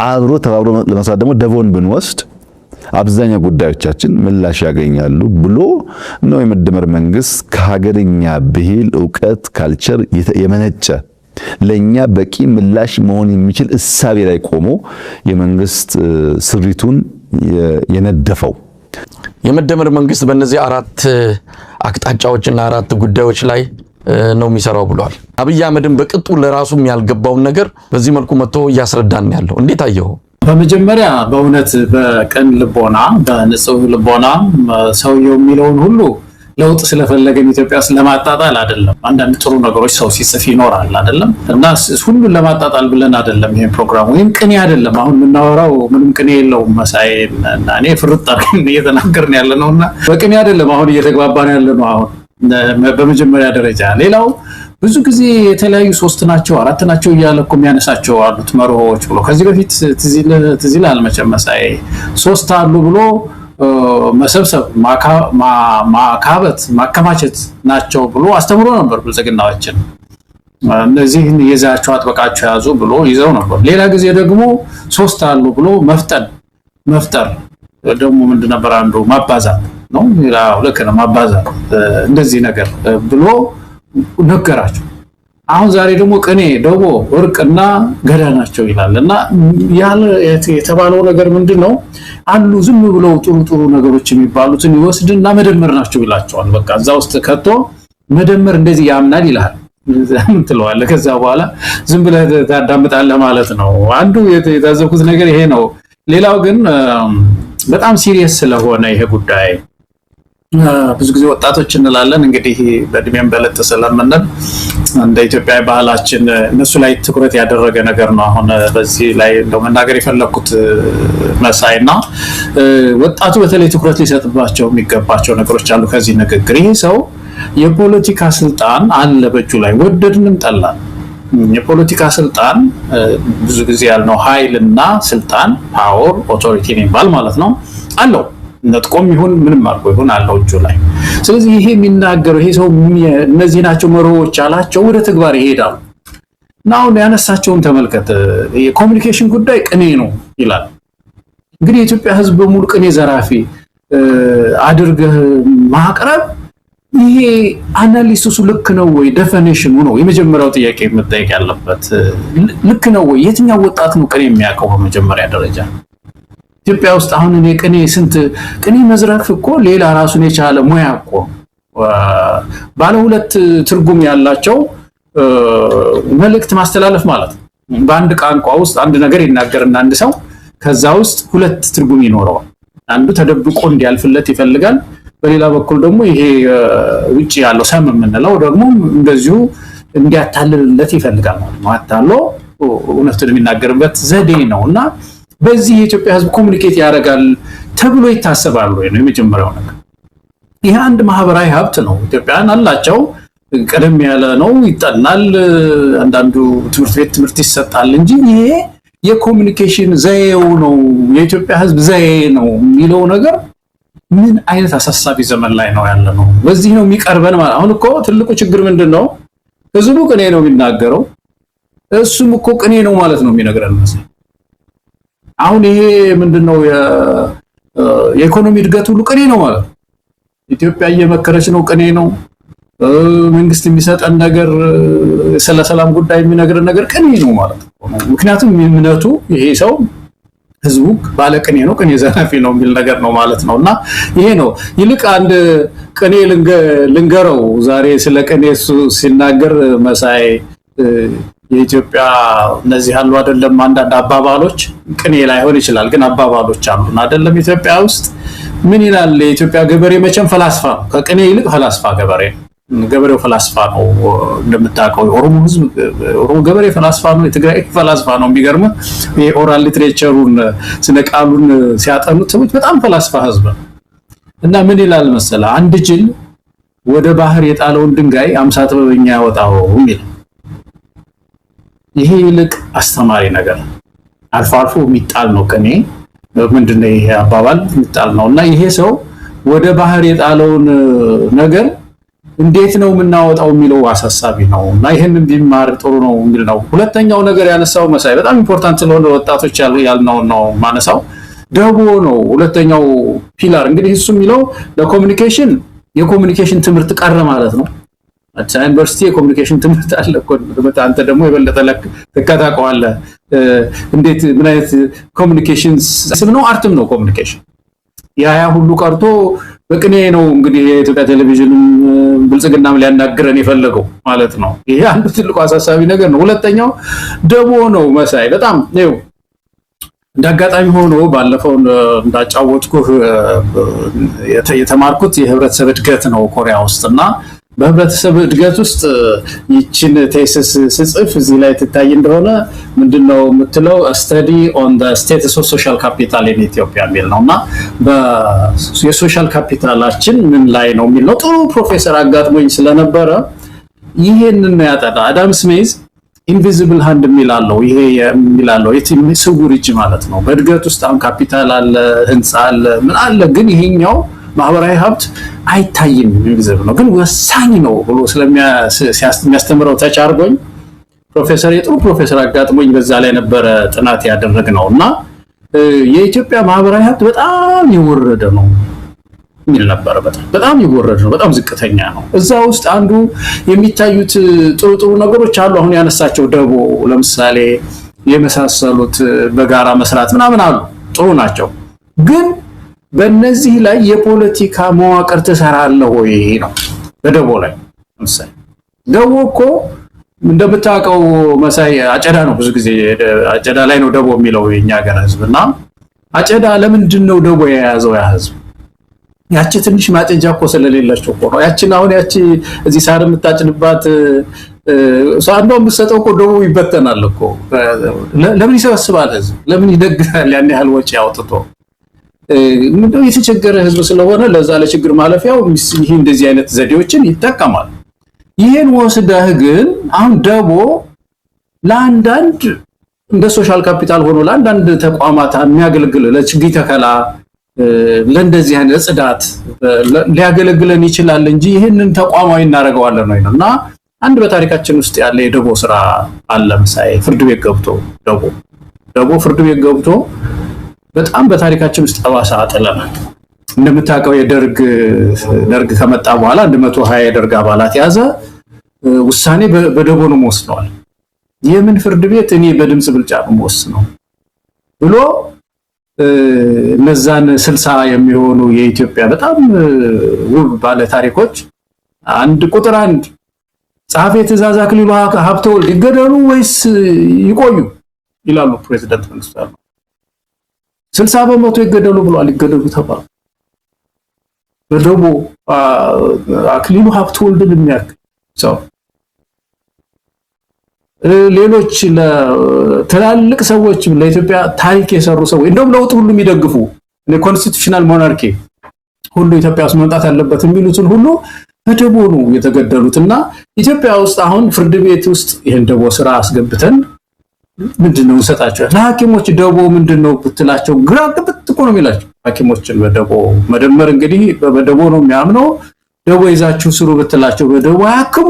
Speaker 3: አብሮ ተባብሮ ለመስራት ደግሞ ደቦን ብንወስድ አብዛኛው ጉዳዮቻችን ምላሽ ያገኛሉ ብሎ ነው የመደመር መንግስት ከሀገርኛ ብሂል፣ ዕውቀት፣ ካልቸር የመነጨ ለኛ በቂ ምላሽ መሆን የሚችል እሳቤ ላይ ቆሞ የመንግስት ስሪቱን የነደፈው።
Speaker 1: የመደመር መንግስት በእነዚህ 4 አቅጣጫዎችና 4 ጉዳዮች ላይ ነው የሚሰራው ብሏል። አብይ አህመድም በቅጡ ለራሱም ያልገባውን ነገር በዚህ መልኩ መጥቶ እያስረዳን ያለው እንዴት አየው?
Speaker 2: በመጀመሪያ በእውነት በቀን ልቦና በንጹህ ልቦና ሰውየው የሚለውን ሁሉ ለውጥ ስለፈለገን ኢትዮጵያ ለማጣጣል አይደለም። አንዳንድ ጥሩ ነገሮች ሰው ሲጽፍ ይኖራል አይደለም፣ እና ሁሉን ለማጣጣል ብለን አይደለም። ይሄን ፕሮግራም ወይም ቅኔ አይደለም። አሁን የምናወራው ምንም ቅኔ የለውም። መሳይ እና እኔ ፍርጥ አድርገን እየተናገርን ያለ ነውና በቅኔ አይደለም አሁን እየተግባባን ያለ ነው። አሁን በመጀመሪያ ደረጃ ሌላው ብዙ ጊዜ የተለያዩ 3 ናቸው 4 ናቸው እያለ እኮ የሚያነሳቸው አሉት መርሆዎች ብሎ ከዚህ በፊት ትዝ ይላል መቼም መሳይ 3 አሉ ብሎ መሰብሰብ፣ ማካበት፣ ማከማቸት ናቸው ብሎ አስተምሮ ነበር ብልጽግናዎችን። እነዚህን የያዛቸው አጥበቃቸው ያዙ ብሎ ይዘው ነበር። ሌላ ጊዜ ደግሞ 3 አሉ ብሎ መፍጠር ደግሞ ምንድን ነበር አንዱ ማባዛት ነው። ልክ ነው ማባዛት እንደዚህ ነገር ብሎ ነገራቸው። አሁን ዛሬ ደግሞ ቅኔ፣ ደቦ፣ እርቅና ገዳ ናቸው ይላልና ያለ የተባለው ነገር ምንድነው? አሉ ዝም ብለው ጥሩ ነገሮች የሚባሉትን ይወስድና መደመር ናቸው ይላቸዋል። በቃ እዛ ውስጥ ከቶ መደመር እንደዚህ ያምናል ይላል። ምን ትለዋለህ? ከዛ በኋላ ዝም ብለህ ታዳምጣለህ ማለት ነው። አንዱ የታዘብኩት ነገር ይሄ ነው። ሌላው ግን በጣም ሲሪየስ ስለሆነ ይሄ ጉዳይ ብዙ ጊዜ ወጣቶች እንላለን እንግዲህ በእድሜም በለጥ ስለምንል እንደ ኢትዮጵያ ባህላችን እነሱ ላይ ትኩረት ያደረገ ነገር ነው። አሁን በዚህ ላይ እንደው መናገር የፈለኩት መሳይና ወጣቱ በተለይ ትኩረት ሊሰጥባቸው የሚገባቸው ነገሮች አሉ። ከዚህ ንግግር ይሄ ሰው የፖለቲካ ስልጣን አለ በእጁ ላይ ወደድንም ጠላን። የፖለቲካ ስልጣን ብዙ ጊዜ ያልነው ኃይልና ስልጣን ፓወር ኦቶሪቲ የሚባል ማለት ነው አለው። ነጥቆም ይሁን ምንም አድርጎ ይሁን አለው እጁ ላይ። ስለዚህ ይሄ የሚናገረው ይሄ ሰው እነዚህ ናቸው መርሆዎች አላቸው ወደ ተግባር ይሄዳሉ። ናው ያነሳቸውን ተመልከተ። የኮሙኒኬሽን ጉዳይ ቅኔ ነው ይላል። እንግዲህ የኢትዮጵያ ህዝብ በሙሉ ቅኔ ዘራፊ አድርገህ ማቅረብ ይሄ አናሊሲሱ ልክ ነው ወይ? ዴፊኒሽኑ ነው የመጀመሪያው ጥያቄ መጠየቅ ያለበት። ልክ ነው ወይ? የትኛው ወጣት ነው ቅኔ የሚያውቀው? በመጀመሪያ ደረጃ ኢትዮጵያ ውስጥ አሁን እኔ ቅኔ መዝረፍ እኮ ሌላ ራሱን የቻለ ሙያ እኮ ባለ ሁለት ትርጉም ያላቸው መልእክት ማስተላለፍ ማለት ነው። በአንድ ቋንቋ ውስጥ አንድ ነገር ይናገርና አንድ ሰው ከዛ ውስጥ ሁለት ትርጉም ይኖረዋል። አንዱ ተደብቆ እንዲያልፍለት ይፈልጋል፣ በሌላ በኩል ደግሞ ይሄ ውጪ ያለው ሰም የምንለው ደግሞ እንደዚሁ እንዲያታልልለት ይፈልጋል ማለት ነው። አታሎ እውነቱን የሚናገርበት ዘዴ ነውና በዚህ የኢትዮጵያ ህዝብ ኮሙኒኬት ያደርጋል ተብሎ ይታሰባል ወይ ነው የመጀመሪያው ነገር። ይሄ አንድ ማህበራዊ ሀብት ነው። ኢትዮጵያን አላቸው ቀደም ያለ ነው፣ ይጠናል፣ አንዳንዱ ትምህርት ቤት ትምህርት ይሰጣል እንጂ ይሄ የኮሙኒኬሽን ዘዬው ነው የኢትዮጵያ ህዝብ ዘዬ ነው የሚለው ነገር ምን አይነት አሳሳቢ ዘመን ላይ ነው ያለ ነው? በዚህ ነው የሚቀርበን ማለት። አሁን እኮ ትልቁ ችግር ምንድነው? ህዝቡ ቅኔ ነው የሚናገረው፣ እሱም እኮ ቅኔ ነው ማለት ነው የሚነግረን መሰለኝ። አሁን ይሄ ምንድነው የኢኮኖሚ እድገት ሁሉ ቅኔ ነው ማለት ነው። ኢትዮጵያ እየመከረች ነው ቅኔ ነው። መንግስት የሚሰጠን ነገር ስለ ሰላም ጉዳይ የሚነግረን ነገር ቅኔ ነው ማለት ነው። ምክንያቱም እምነቱ ይሄ ሰው ህዝቡ ባለቅኔ ነው ቅኔ ዘራፊ ነው የሚል ነገር ነው ማለት ነውና ይሄ ነው። ይልቅ አንድ ቅኔ ልንገረው ዛሬ ስለ ቅኔ ሲናገር መሳይ የኢትዮጵያ እነዚህ አሉ አይደለም አንዳንድ አባባሎች ቅኔ ላይሆን ይችላል ግን አባባሎች አሉ አይደለም ኢትዮጵያ ውስጥ ምን ይላል? የኢትዮጵያ ገበሬ መቼም ፈላስፋ ነው። ከቅኔ ይልቅ ፈላስፋ ገበሬው ፈላስፋ ነው። እንደምታውቀው የኦሮሞ ህዝብ ገበሬ ፈላስፋ ነው፣ የትግራይ ፈላስፋ ነው። የሚገርም የኦራል ሊትሬቸሩን ስነ ቃሉን ሲያጠኑት ሰዎች በጣም ፈላስፋ ህዝብ ነው። እና ምን ይላል መሰለ አንድ ጅል ወደ ባህር የጣለውን ድንጋይ 50 ጥበበኛ ያወጣው የሚል ይሄ ይልቅ አስተማሪ ነገር አልፎ አልፎ የሚጣል ነው። ቅኔ ምንድነው ይሄ አባባል የሚጣል ነውና ይሄ ሰው ወደ ባህር የጣለውን ነገር እንዴት ነው የምናወጣው የሚለው አሳሳቢ ነውና ይሄንን ቢማር ጥሩ ነው የሚል ነው። ሁለተኛው ነገር ያነሳው መሳይ በጣም ኢምፖርታንት ስለሆነ ወጣቶች ያልነው ነው ማነሳው ደቦ ነው። ሁለተኛው ፒላር እንግዲህ እሱ የሚለው ለኮሙኒኬሽን የኮሙኒኬሽን ትምህርት ቀረ ማለት ነው። አዲስ አበባ ዩኒቨርሲቲ የኮሙኒኬሽን ትምህርት አለ እኮ አንተ ደግሞ የበለጠ ተከታተቀዋለህ። እንዴት ምን አይነት ኮሙኒኬሽን ስም ነው? አርትም ነው ኮሙኒኬሽን። ያ ሁሉ ቀርቶ በቅኔ ነው እንግዲህ የኢትዮጵያ ቴሌቪዥን ብልጽግናም ሊያናግረን የፈለገው ማለት ነው። ይሄ አንዱ ትልቁ አሳሳቢ ነገር ነው። ሁለተኛው ደቦ ነው መሳይ በጣም ነው። እንዳጋጣሚ ሆኖ ባለፈው እንዳጫወትኩህ የተማርኩት የህብረተሰብ እድገት ነው ኮሪያ ውስጥና በህብረተሰብ እድገት ውስጥ ይችን ቴሲስ ስጽፍ እዚህ ላይ ትታይ እንደሆነ ምንድነው የምትለው study on the status of social capital in Ethiopia የሚል ነውና የሶሻል ካፒታላችን ምን ላይ ነው የሚል ነው። ጥሩ ፕሮፌሰር አጋጥሞኝ ስለነበረ ይሄንን ያጠና አዳም ስሚዝ ኢንቪዚብል ሃንድ የሚላለው ይሄ የሚላለው ስውር እጅ ማለት ነው። በእድገት ውስጥ አሁን ካፒታል አለ፣ ህንጻ አለ፣ ምን አለ ግን ይሄኛው ማህበራዊ ሀብት አይታይም ኢንቪዚብል ነው ግን ወሳኝ ነው ብሎ ስለሚያስተምረው ተቻርጎኝ የጥሩ ፕሮፌሰር አጋጥሞኝ በዛ ላይ ነበር ጥናት ያደረግነውና የኢትዮጵያ ማህበራዊ ሀብት በጣም ይወረደ ነው የሚል ነበር። በጣም ይወረደ ነው፣ በጣም ዝቅተኛ ነው። እዛ ውስጥ አንዱ የሚታዩት ጥሩ ነገሮች አሉ። አሁን ያነሳቸው ደቦ ለምሳሌ የመሳሰሉት በጋራ መስራት ምናምን አሉ፣ ጥሩ ናቸው። ግን በእነዚህ ላይ የፖለቲካ መዋቅር ተሰራለው ወይ ነው በደቦ ላይ መሳይ። ደቦ እኮ እንደምታውቀው መሳይ አጨዳ ነው። ብዙ ጊዜ አጨዳ ላይ ነው ደቦ የሚለው የኛ ሀገር ህዝብና አጨዳ ለምንድን ነው ደቦ የያዘው ያ ህዝብ? ያቺ ትንሽ ማጨጃ እኮ ስለሌላቸው እኮ ነው። ያቺን አሁን ያቺ እዚህ ሳር የምታጭንባት ሳንዶ የምትሰጠው እኮ ደቦ ይበተናል እኮ። ለምን ይሰበስባል ህዝብ? ለምን ይደግፋል? ያን ያህል ወጪ አውጥቶ ምንድነው የተቸገረ ህዝብ ስለሆነ ለዛ ለችግር ማለፊያው ይሄ እንደዚህ አይነት ዘዴዎችን ይጠቀማል። ይሄን ወስደህ ግን አሁን ደቦ ለአንዳንድ እንደ ሶሻል ካፒታል ሆኖ ለአንዳንድ ተቋማት የሚያገለግል ለችግኝ ተከላ ለእንደዚህ አይነት ጽዳት ሊያገለግለን ይችላል እንጂ ይህንን ተቋማዊ እናደርገዋለን ነው እና አንድ በታሪካችን ውስጥ ያለ የደቦ ስራ አለ። ምሳሌ ፍርድ ቤት ገብቶ ደቦ ፍርድ ቤት ገብቶ በጣም በታሪካችን ውስጥ ጠባሳ ጥለናል። እንደምታውቀው ደርግ ከመጣ በኋላ 120 የደርግ አባላት ያዘ። ውሳኔ በደቦ ነው ወስነዋል። የምን ፍርድ ቤት እኔ በድምጽ ብልጫ ነው ወስነው ብሎ እነዛን 60 የሚሆኑ የኢትዮጵያ በጣም ውብ ባለ ታሪኮች ቁጥር 1 ጸሐፌ ትእዛዝ አክሊሉ ሀብተወልድ ይገደሉ ወይስ ይቆዩ ይላሉ ፕሬዝዳንት መንግስቱ። 60% ይገደሉ ብሏል። ይገደሉ ተባለ። በደቦ አክሊሉ ሀብተወልድን የሚያክል ሰው ሌሎች ለትላልቅ ሰዎች ለኢትዮጵያ ታሪክ የሰሩ ሰዎች እንደውም ለውጥ ሁሉ የሚደግፉ ኮንስቲቱሽናል ሞናርኪ ሁሉ ኢትዮጵያ ውስጥ መምጣት ያለበት የሚሉትን ሁሉ በደቦ ነው የተገደሉትና ኢትዮጵያ ውስጥ አሁን ፍርድ ቤት ውስጥ ይሄን ደቦ ስራ አስገብተን ምንድነው እንሰጣቸው ለሐኪሞች ደቦ ምንድነው ብትላቸው ግራ ግብት እኮ ነው የሚላቸው። ሐኪሞችን በደቦ መደመር እንግዲህ በደቦ ነው የሚያምነው። ደቦ ይዛችሁ ስሩ ብትላቸው በደቦ ያክሙ።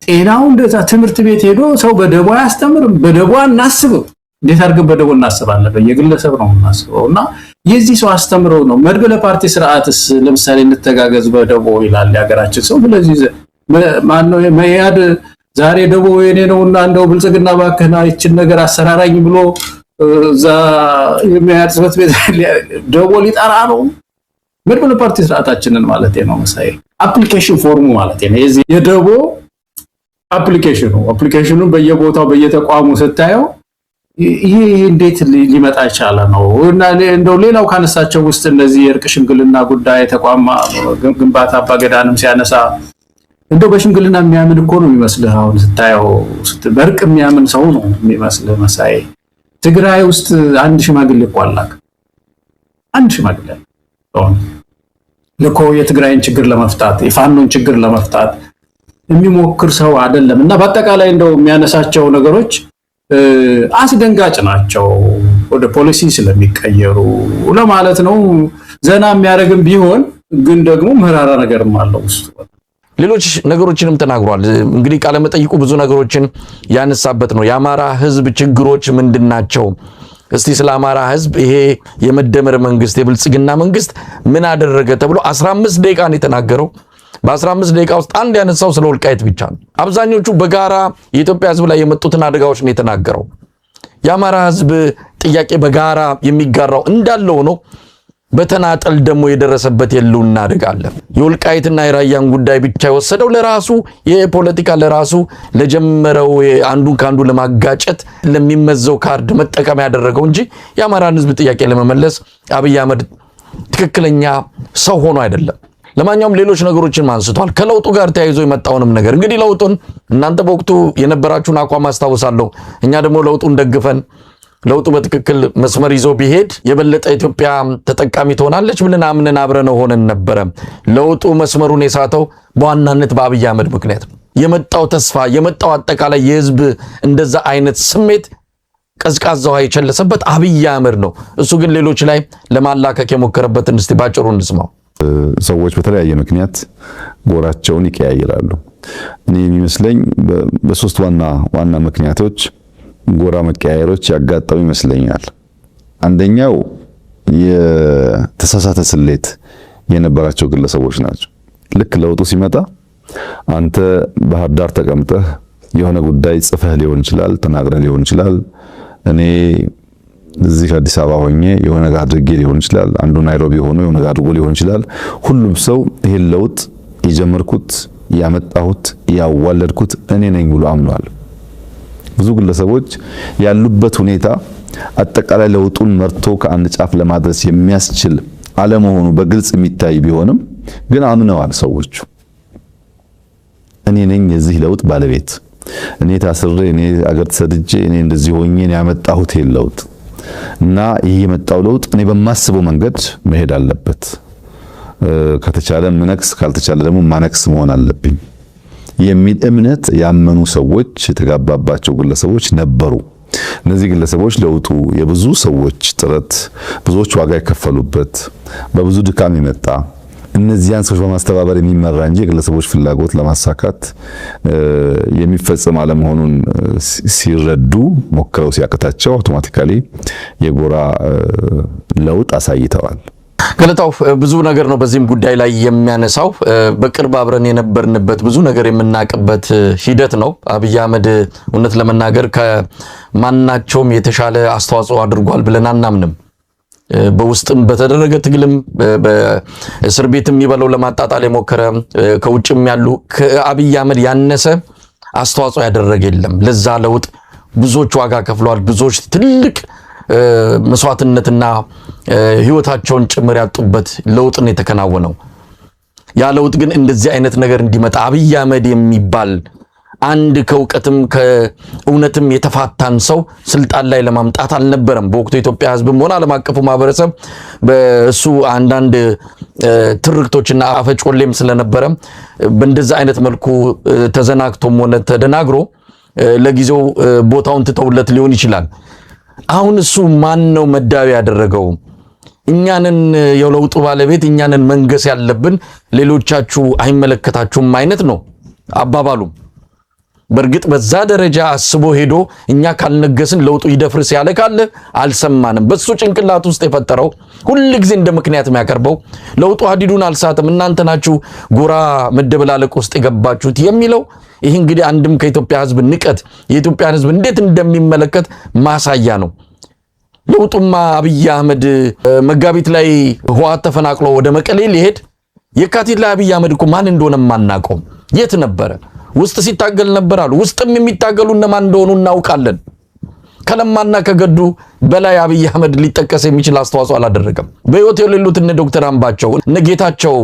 Speaker 2: ጤናው እንደዛ ትምህርት ቤት ሄዶ ሰው በደቦ ያስተምርም። በደቦ እናስብም። እንዴት አድርገን በደቦ እናስባለን? በየግለሰብ ነው እናስበውና የዚህ ሰው አስተምረው ነው። መድበለ ፓርቲ ስርዓትስ ለምሳሌ እንተጋገዝ በደቦ ይላል ያገራችን ሰው። ስለዚህ ማን ነው መያድ ዛሬ ደቦ የኔ ነውና እንደው ብልጽግና ባከና ይችን ነገር አሰራራኝ ብሎ ዛ የሚያድ ጽፈት ቤት ደቦ ሊጠራ ነው። መድበለ ፓርቲ ስርዓታችንን ማለት ነው መሳይ አፕሊኬሽን ፎርሙ ማለት ነው። የዚህ የደቦ አፕሊኬሽኑን በየቦታው በየተቋሙ ስታየው ይሄ እንዴት ሊመጣ ይቻለ ነው። እና እንደው ሌላው ካነሳቸው ውስጥ እነዚህ የእርቅ ሽምግልና ጉዳይ ተቋም ግንባታ አባገዳንም ሲያነሳ እንደው በሽምግልና የሚያምን እኮ ነው የሚመስልህ። አሁን ስታየው በእርቅ የሚያምን ሰው ነው የሚመስልህ መሳይ። ትግራይ ውስጥ አንድ ሽማግሌ እኮ አላክ አንድ ሽማግሌ ለኮ የትግራይን ችግር ለመፍታት የፋኖን ችግር ለመፍታት የሚሞክር ሰው አይደለም። እና በአጠቃላይ እንደው የሚያነሳቸው ነገሮች አስደንጋጭ ናቸው ወደ ፖሊሲ ስለሚቀየሩ ለማለት ነው። ዘና የሚያደርግም ቢሆን ግን ደግሞ ምህራራ ነገርም አለው ውስጥ።
Speaker 1: ሌሎች ነገሮችንም ተናግሯል። እንግዲህ ቃለ መጠይቁ ብዙ ነገሮችን ያነሳበት ነው። የአማራ ህዝብ ችግሮች ምንድናቸው? እስቲ ስለ አማራ ህዝብ ይሄ የመደመር መንግስት የብልጽግና መንግስት ምን አደረገ ተብሎ 15 ደቂቃ ነው የተናገረው። በ15 ደቂቃ ውስጥ አንድ ያነሳው ስለ ወልቃይት ብቻ ነው። አብዛኞቹ በጋራ የኢትዮጵያ ህዝብ ላይ የመጡትን አደጋዎች ነው የተናገረው። የአማራ ህዝብ ጥያቄ በጋራ የሚጋራው እንዳለው ነው። በተናጠል ደግሞ የደረሰበት የለውና አደጋ አለ። የወልቃይትና የራያን ጉዳይ ብቻ የወሰደው ለራሱ የፖለቲካ ለራሱ ለጀመረው አንዱን ካንዱ ለማጋጨት ለሚመዘው ካርድ መጠቀም ያደረገው እንጂ የአማራን ህዝብ ጥያቄ ለመመለስ አብይ አህመድ ትክክለኛ ሰው ሆኖ አይደለም። ለማንኛውም ሌሎች ነገሮችን አንስቷል። ከለውጡ ጋር ተያይዞ የመጣውንም ነገር እንግዲህ ለውጡን እናንተ በወቅቱ የነበራችሁን አቋም አስታውሳለሁ። እኛ ደግሞ ለውጡን ደግፈን ለውጡ በትክክል መስመር ይዞ ቢሄድ የበለጠ ኢትዮጵያ ተጠቃሚ ትሆናለች ብለን አምነን አብረነው ሆነን ነበረ። ለውጡ መስመሩን የሳተው በዋናነት በአብይ አህመድ ምክንያት የመጣው ተስፋ የመጣው አጠቃላይ የህዝብ እንደዛ አይነት ስሜት ቀዝቃዛው የቸለሰበት አብይ አህመድ ነው። እሱ ግን ሌሎች ላይ ለማላከክ የሞከረበትን እስቲ ባጭሩ እንስማው።
Speaker 3: ሰዎች በተለያየ ምክንያት ጎራቸውን ይቀያይራሉ። እኔ የሚመስለኝ በሶስት ዋና ምክንያቶች ጎራ መቀያየሮች ያጋጠሙ ይመስለኛል። አንደኛው የተሳሳተ ስሌት የነበራቸው ግለሰቦች ናቸው። ልክ ለውጡ ሲመጣ አንተ ባህር ዳር ተቀምጠህ የሆነ ጉዳይ ጽፈህ ሊሆን ይችላል፣ ተናግረህ ሊሆን ይችላል። እኔ እዚህ አዲስ አበባ ሆኜ የሆነ ነገር አድርጌ ሊሆን ይችላል። አንዱ ናይሮቢ ሆኖ የሆነ ነገር አድርጎ ሊሆን ይችላል። ሁሉም ሰው ይሄን ለውጥ የጀመርኩት ያመጣሁት ያዋለድኩት እኔ ነኝ ብሎ አምኗል። ብዙ ግለሰቦች ያሉበት ሁኔታ አጠቃላይ ለውጡን መርቶ ከአንድ ጫፍ ለማድረስ የሚያስችል አለመሆኑ በግልጽ የሚታይ ቢሆንም ግን አምነዋል። ሰዎቹ እኔ ነኝ የዚህ ለውጥ ባለቤት፣ እኔ ታስሬ፣ እኔ አገር ተሰድጄ፣ እኔ እንደዚህ ሆኜ ያመጣሁት ይሄን ለውጥ እና ይሄ የመጣው ለውጥ እኔ በማስበው መንገድ መሄድ አለበት። ከተቻለ ምነክስ ካልተቻለ ደግሞ ማነክስ መሆን አለብኝ የሚል እምነት ያመኑ ሰዎች የተጋባባቸው ግለሰቦች ነበሩ። እነዚህ ግለሰቦች ለውጡ የብዙ ሰዎች ጥረት ብዙዎች ዋጋ የከፈሉበት በብዙ ድካም የመጣ እነዚያን ሰዎች በማስተባበር የሚመራ እንጂ የግለሰቦች ፍላጎት ለማሳካት የሚፈጸም አለመሆኑን ሲረዱ ሞክረው ሲያቀታቸው አውቶማቲካሊ የጎራ ለውጥ አሳይተዋል።
Speaker 1: ገለታው ብዙ ነገር ነው በዚህም ጉዳይ ላይ የሚያነሳው። በቅርብ አብረን የነበርንበት ብዙ ነገር የምናቅበት ሂደት ነው። አብይ አህመድ እውነት ለመናገር ከማናቸውም የተሻለ አስተዋጽኦ አድርጓል ብለን አናምንም። በውስጥም በተደረገ ትግልም በእስር ቤትም ይበለው ለማጣጣል የሞከረ ከውጭም ያሉ ከአብይ አህመድ ያነሰ አስተዋጽኦ ያደረገ የለም። ለዛ ለውጥ ብዙዎች ዋጋ ከፍለዋል። ብዙዎች ትልቅ መስዋዕትነትና ህይወታቸውን ጭምር ያጡበት ለውጥ ነው የተከናወነው። ያ ለውጥ ግን እንደዚህ አይነት ነገር እንዲመጣ አብይ አህመድ የሚባል አንድ ከእውቀትም ከእውነትም የተፋታን ሰው ስልጣን ላይ ለማምጣት አልነበረም። በወቅቱ የኢትዮጵያ ህዝብም ሆነ ዓለም አቀፉ ማህበረሰብ በእሱ አንዳንድ ትርክቶችና አፈጮሌም ስለነበረ በእንደዚህ አይነት መልኩ ተዘናግቶም ሆነ ተደናግሮ ለጊዜው ቦታውን ትተውለት ሊሆን ይችላል። አሁን እሱ ማን ነው መዳቢ ያደረገው? እኛንን የለውጡ ባለቤት እኛንን መንገስ ያለብን ሌሎቻችሁ አይመለከታችሁም አይነት ነው አባባሉ። በእርግጥ በዛ ደረጃ አስቦ ሄዶ እኛ ካልነገስን ለውጡ ይደፍርስ ያለ ካለ አልሰማንም። በሱ ጭንቅላት ውስጥ የፈጠረው ሁሉ ጊዜ እንደ ምክንያት የሚያቀርበው ለውጡ ሀዲዱን አልሳተም እናንተ ናችሁ ጎራ መደበላለቅ ውስጥ የገባችሁት የሚለው ይህ እንግዲህ አንድም ከኢትዮጵያ ህዝብ ንቀት የኢትዮጵያን ህዝብ እንዴት እንደሚመለከት ማሳያ ነው። ለውጡማ አብይ አህመድ መጋቢት ላይ ህወሓት ተፈናቅሎ ወደ መቀሌ ሊሄድ የካቲት ላይ አብይ አህመድ እኮ ማን እንደሆነ ማናቀው የት ነበረ? ውስጥ ሲታገል ነበር አሉ። ውስጥም የሚታገሉ እነማን እንደሆኑ እናውቃለን። ከለማና ከገዱ በላይ አብይ አህመድ ሊጠቀስ የሚችል አስተዋጽኦ አላደረገም። በህይወት የሌሉት እነ ዶክተር አምባቸው እነ ጌታቸው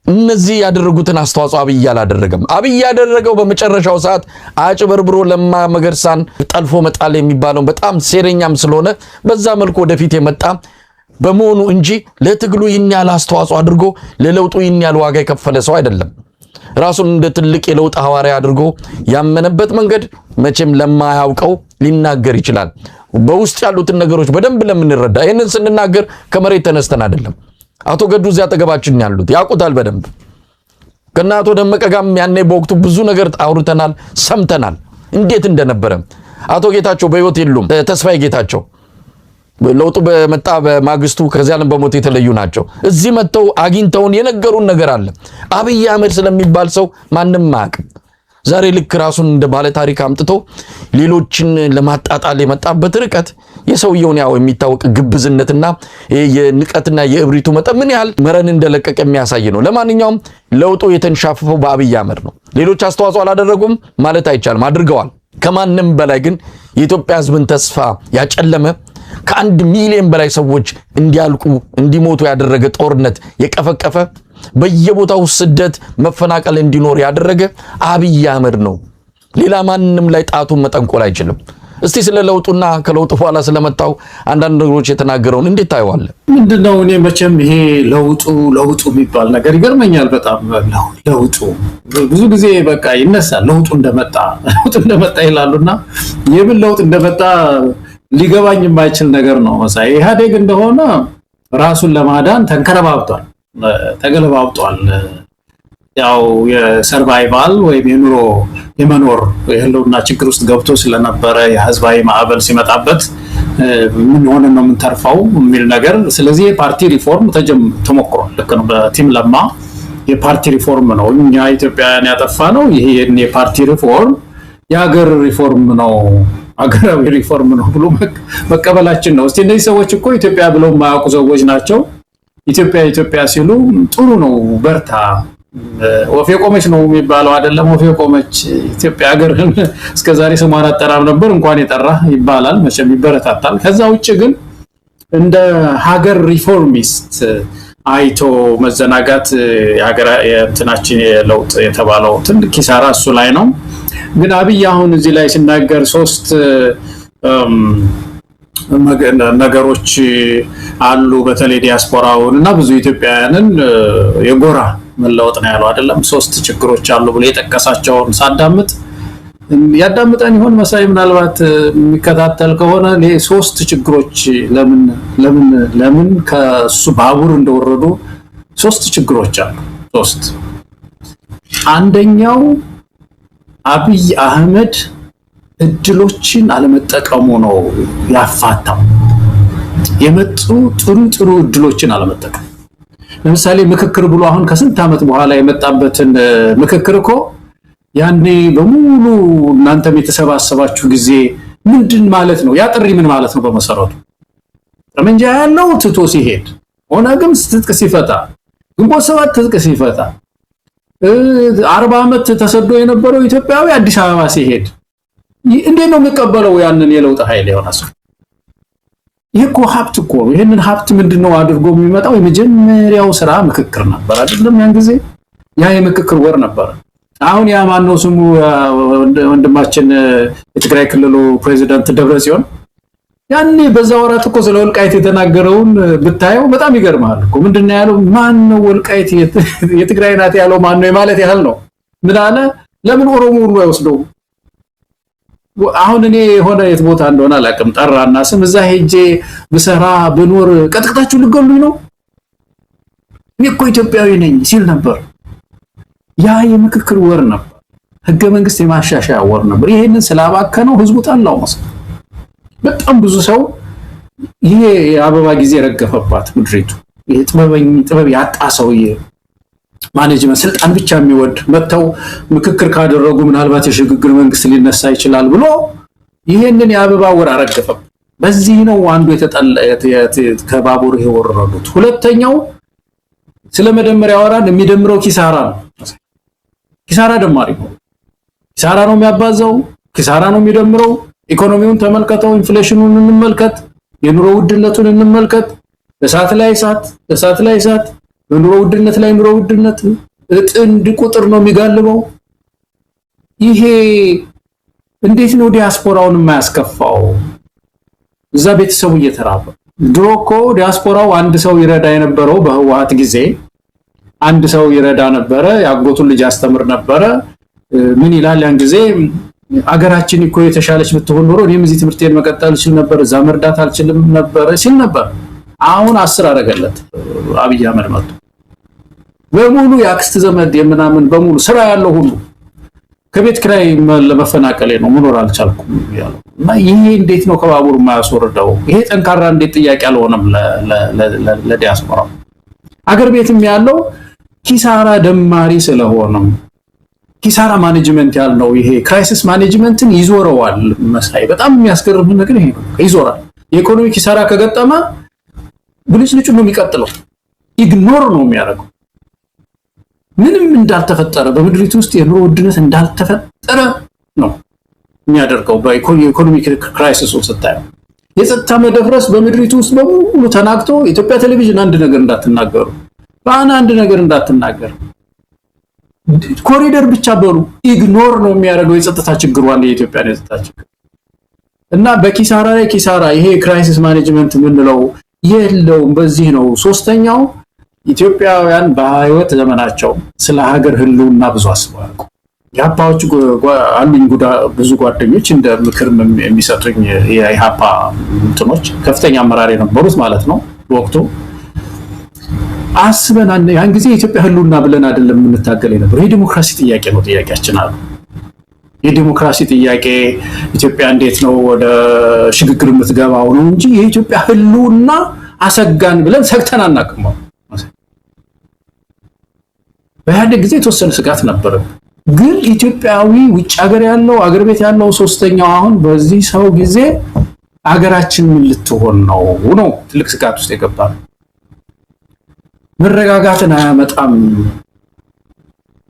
Speaker 1: እነዚህ ያደረጉትን አስተዋጽኦ አብይ አላደረገም። አብይ ያደረገው በመጨረሻው ሰዓት አጭበርብሮ ለማ መገርሳን ጠልፎ መጣል የሚባለው በጣም ሴረኛም ስለሆነ በዛ መልኩ ወደፊት የመጣ በመሆኑ እንጂ ለትግሉ ይህን ያህል አስተዋጽኦ አድርጎ ለለውጡ ይህን ያህል ዋጋ የከፈለ ሰው አይደለም። ራሱን እንደ ትልቅ የለውጥ ሐዋርያ አድርጎ ያመነበት መንገድ መቼም ለማያውቀው ሊናገር ይችላል። በውስጥ ያሉትን ነገሮች በደንብ ለምንረዳ ይሄንን ስንናገር ከመሬት ተነስተን አይደለም። አቶ ገዱ እዚያ አጠገባችን ያሉት ያውቁታል በደንብ። ከናቶ ደመቀ ጋርም ያኔ በወቅቱ ብዙ ነገር አውርተናል፣ ሰምተናል እንዴት እንደነበረ። አቶ ጌታቸው በህይወት የሉም። ተስፋዬ ጌታቸው ለውጡ በመጣ በማግስቱ ከዚያ ዓለም በሞት የተለዩ ናቸው። እዚህ መተው አግኝተውን የነገሩን ነገር አለ። አብይ አህመድ ስለሚባል ሰው ማንም ማያውቅም። ዛሬ ልክ ራሱን እንደ ባለ ታሪክ አምጥቶ ሌሎችን ለማጣጣል የመጣበት ርቀት የሰውየውን ያው የሚታወቅ ግብዝነትና የንቀትና የእብሪቱ መጠን ምን ያህል መረን እንደለቀቀ የሚያሳይ ነው። ለማንኛውም ለውጡ የተንሻፈፈው በአብይ አህመድ ነው። ሌሎች አስተዋጽኦ አላደረጉም ማለት አይቻልም፣ አድርገዋል። ከማንም በላይ ግን የኢትዮጵያ ህዝብን ተስፋ ያጨለመ ከ1 ሚሊዮን በላይ ሰዎች እንዲያልቁ እንዲሞቱ ያደረገ ጦርነት የቀፈቀፈ በየቦታው ስደት መፈናቀል እንዲኖር ያደረገ አብይ አህመድ ነው። ሌላ ማንንም ላይ ጣቱን መጠንቆል አይችልም። እስቲ ስለ ለውጡና ከለውጡ በኋላ ስለመጣው አንዳንድ ነገሮች የተናገረውን እንዴት ታየዋለህ?
Speaker 2: ምንድነው እኔ መቼም ይሄ ለውጡ የሚባል ነገር ይገርመኛል በጣም። ለውጡ ብዙ ጊዜ በቃ ይነሳል ለውጡ እንደመጣ ይላሉና የምን ለውጥ እንደመጣ ሊገባኝ የማይችል ነገር ነው። መሳይ ኢህአዴግ እንደሆነ ራሱን ለማዳን ተገለባብጧል። ያው የሰርቫይቫል ወይም የመኖር የህልውና ችግር ውስጥ ገብቶ ስለነበረ የህዝባዊ ማዕበል ሲመጣበት ምን ሆነ ነው የምንተርፈው የሚል ነገር። ስለዚህ የፓርቲ ሪፎርም ተሞክሯል። ልክ ነው። በቲም ለማ የፓርቲ ሪፎርም ነው እኛ ኢትዮጵያውያን ያጠፋ ነው። ይሄ የፓርቲ ሪፎርም የሀገር ሪፎርም ነው፣ ሀገራዊ ሪፎርም ነው ብሎ መቀበላችን ነው። እስቲ እነዚህ ሰዎች እኮ ኢትዮጵያ ብለው የማያውቁ ሰዎች ናቸው። ኢትዮጵያ ሲሉ ጥሩ ነው በርታ ወፌ ቆመች ነው የሚባለው አይደለም። ወፌ ቆመች ኢትዮጵያ ሀገርን እስከዛሬ ስሟን አጠራም ነበር እንኳን የጠራ ይባላል፣ መቼም ይበረታታል። ከዛ ውጭ ግን እንደ ሀገር ሪፎርሚስት አይቶ መዘናጋት የእንትናችን የለውጥ የተባለው ትልቅ ኪሳራ እሱ ላይ ነው። ግን አብይ አሁን እዚህ ላይ ሲናገር 3 ነገሮች አሉ። በተለይ ዲያስፖራውን እና ብዙ ኢትዮጵያውያንን የጎራ መለወጥ ነው ያለው አይደለም። 3 ችግሮች አሉ ብሎ የጠቀሳቸውን ሳዳምጥ ያዳምጠን ይሆን መሳይ ምናልባት የሚከታተል ከሆነ ሶስት ችግሮች ለምን ከሱ ባቡር እንደወረዱ ሶስት ችግሮች አሉ። ሶስት አንደኛው አብይ አህመድ እድሎችን አለመጠቀሙ ነው ያፋታው። የመጡ ጥሩ እድሎችን አለመጠቀም። ለምሳሌ ምክክር ብሎ አሁን ከስንት ዓመት በኋላ የመጣበትን ምክክር እኮ ያኔ በሙሉ እናንተም የተሰባሰባችሁ ጊዜ ምንድን ማለት ነው? ያ ጥሪ ምን ማለት ነው? በመሰረቱ ጠመንጃ ያለው ትቶ ሲሄድ፣ ኦነግም ትጥቅ ሲፈታ፣ ግንቦት ሰባት ትጥቅ ሲፈታ፣ 40 ዓመት ተሰዶ የነበረው ኢትዮጵያዊ አዲስ አበባ ሲሄድ እንዴት ነው የሚቀበለው ያንን የለውጥ ኃይል የሆነ ሰው? ይሄ እኮ ሀብት እኮ ነው። ይሄንን ሀብት ምንድነው አድርጎ የሚመጣው? የመጀመሪያው ስራ ምክክር ነበር አይደለም? ያን ጊዜ ያ የምክክር ወር ነበር። አሁን ያ ማነው ስሙ ወንድማችን የትግራይ ክልሉ ፕሬዚዳንት ደብረጽዮን ያኔ በዛ ወራት እኮ ስለ ወልቃይት የተናገረውን ብታየው በጣም ይገርማል እኮ። ምንድነው ያለው? ማን ነው ወልቃይት የትግራይ ናት ያለው ማን ነው ማለት ያህል ነው። ምን አለ? ለምን ኦሮሞ ሁሉ አይወስደው? አሁን እኔ የሆነ የት ቦታ እንደሆነ አላውቅም፣ ጠራና ስም እዛ ሄጄ ብሰራ ብኖር ቀጥቅጣችሁ ልገሉኝ ነው፣ እኔ እኮ ኢትዮጵያዊ ነኝ ሲል ነበር። ያ የምክክር ወር ነበር፣ ህገ መንግስት የማሻሻያ ወር ነበር። ይሄንን ስላባከነው ህዝቡ ጠላው መስሎ በጣም ብዙ ሰው ይሄ የአበባ ጊዜ ረገፈባት ምድሪቱ። ይሄ ጥበብ ያጣ ሰውዬ ማኔጅመንት ስልጣን ብቻ የሚወድ መተው ምክክር ካደረጉ ምናልባት የሽግግር መንግስት ሊነሳ ይችላል ብሎ ይሄንን የአበባ ወር አረገፈ። በዚህ ነው አንዱ ከባቡር የወረዱት። ሁለተኛው ስለመደመሪያ ወራን የሚደምረው ኪሳራ ነው። ኪሳራ ደማሪ ነው። ኪሳራ ነው የሚያባዛው፣ ኪሳራ ነው የሚደምረው። ኢኮኖሚውን ተመልከተው፣ ኢንፍሌሽኑን እንመልከት፣ የኑሮ ውድነቱን እንመልከት። እሳት ላይ እሳት ኑሮ ውድነት ላይ ኑሮ ውድነት ጥንድ ቁጥር ነው የሚጋልበው። ይሄ እንዴት ነው ዲያስፖራውን የማያስከፋው? እዛ ቤተሰቡ እየተራበ ድሮ እኮ ዲያስፖራው አንድ ሰው ይረዳ የነበረው በህወሓት ጊዜ አንድ ሰው ይረዳ ነበረ፣ ያጎቱን ልጅ ያስተምር ነበረ። ምን ይላል ያን ጊዜ? አገራችን እኮ የተሻለች ብትሆን ኖሮ እኔም እዚህ ትምህርቴን መቀጠል እችል ነበር፣ እዛ መርዳት አልችልም ነበር ሲል ነበር። አሁን 10 አረገለት አብይ አህመድ መጥቶ በሙሉ ያክስት ዘመድ የምናምን በሙሉ ስራ ያለው ሁሉ ከቤት ክራይ ለመፈናቀል ነው መኖር አልቻልኩም ያለው። እና ይሄ እንዴት ነው ከባቡር የማያስወርደው? ይሄ ጠንካራ እንዴት ጥያቄ አልሆነም ለዲያስፖራ? አገር ቤትም ያለው ኪሳራ ደማሪ ስለሆነም ኪሳራ ማኔጅመንት ያለው ይሄ ክራይሲስ ማኔጅመንትን ይዞረዋል መሳይ። በጣም የሚያስገርም ነገር ይሄ ነው፣ ይዞራል። የኢኮኖሚ ኪሳራ ከገጠመ ብልጭልጭ ነው የሚቀጥለው፣ ኢግኖር ነው የሚያደርገው። ምንም እንዳልተፈጠረ በምድሪቱ ውስጥ የኑሮ ውድነት እንዳልተፈጠረ ነው የሚያደርገው። በኢኮኖሚ ክራይሲስ ውስጥ ስታየው የጸጥታ መደፍረስ በምድሪቱ ውስጥ በሙሉ ተናግቶ ኢትዮጵያ ቴሌቪዥን አንድ ነገር እንዳትናገሩ፣ አንድ ነገር እንዳትናገር፣ ኮሪደር ብቻ በሉ ኢግኖር ነው የሚያደርገው የጸጥታ ችግሯን፣ የኢትዮጵያ የጸጥታ ችግር እና በኪሳራ ላይ ኪሳራ። ይሄ ክራይሲስ ማኔጅመንት ምንለው የለውም። በዚህ ነው ሶስተኛው ኢትዮጵያውያን በህይወት ዘመናቸው ስለ ሀገር ህልውና ብዙ አስበዋል። የሀፓዎች አሉኝ ብዙ ጓደኞች እንደ ምክር የሚሰጡኝ የሀፓ እንትኖች ከፍተኛ አመራር የነበሩት ማለት ነው። ወቅቱ አስበን ያን ጊዜ የኢትዮጵያ ህልውና ብለን አይደለም የምንታገል የነበረው፣ የዲሞክራሲ ጥያቄ ነው ጥያቄያችን አሉ። የዲሞክራሲ ጥያቄ ኢትዮጵያ እንዴት ነው ወደ ሽግግር የምትገባው ነው እንጂ የኢትዮጵያ ህልውና አሰጋን ብለን ሰግተን አናውቅም። በኢህአዴግ ጊዜ የተወሰነ ስጋት ነበር፣ ግን ኢትዮጵያዊ ውጭ ሀገር ያለው አገር ቤት ያለው ሶስተኛው አሁን በዚህ ሰው ጊዜ አገራችን ምን ልትሆን ነው ትልቅ ስጋት ውስጥ የገባው። መረጋጋትን አያመጣም፣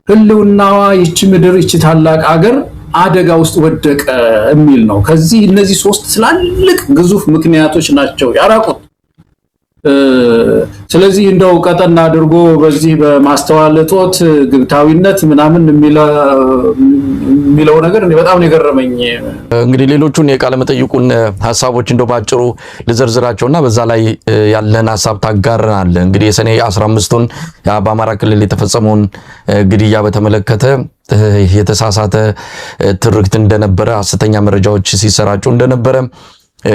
Speaker 2: ህልውናዋ ይቺ ምድር ይቺ ታላቅ አገር አደጋ ውስጥ ወደቀ የሚል ነው። ከዚህ እነዚህ ሶስት ትላልቅ ግዙፍ ምክንያቶች ናቸው ያራቁት። ስለዚህ እንደው ቀጠና አድርጎ በዚህ በማስተዋል እጦት ግብታዊነት ምናምን የሚለው ነገር በጣም ነው የገረመኝ።
Speaker 1: እንግዲህ ሌሎቹን የቃለ መጠይቁን ሐሳቦች እንደው ባጭሩ ልዘርዝራቸውና በዛ ላይ ያለን ሐሳብ ታጋራናለህ። እንግዲህ የሰኔ 15ቱን በአማራ ክልል የተፈጸመውን ግድያ በተመለከተ የተሳሳተ ትርክት እንደነበረ ሐሰተኛ መረጃዎች ሲሰራጩ እንደነበረ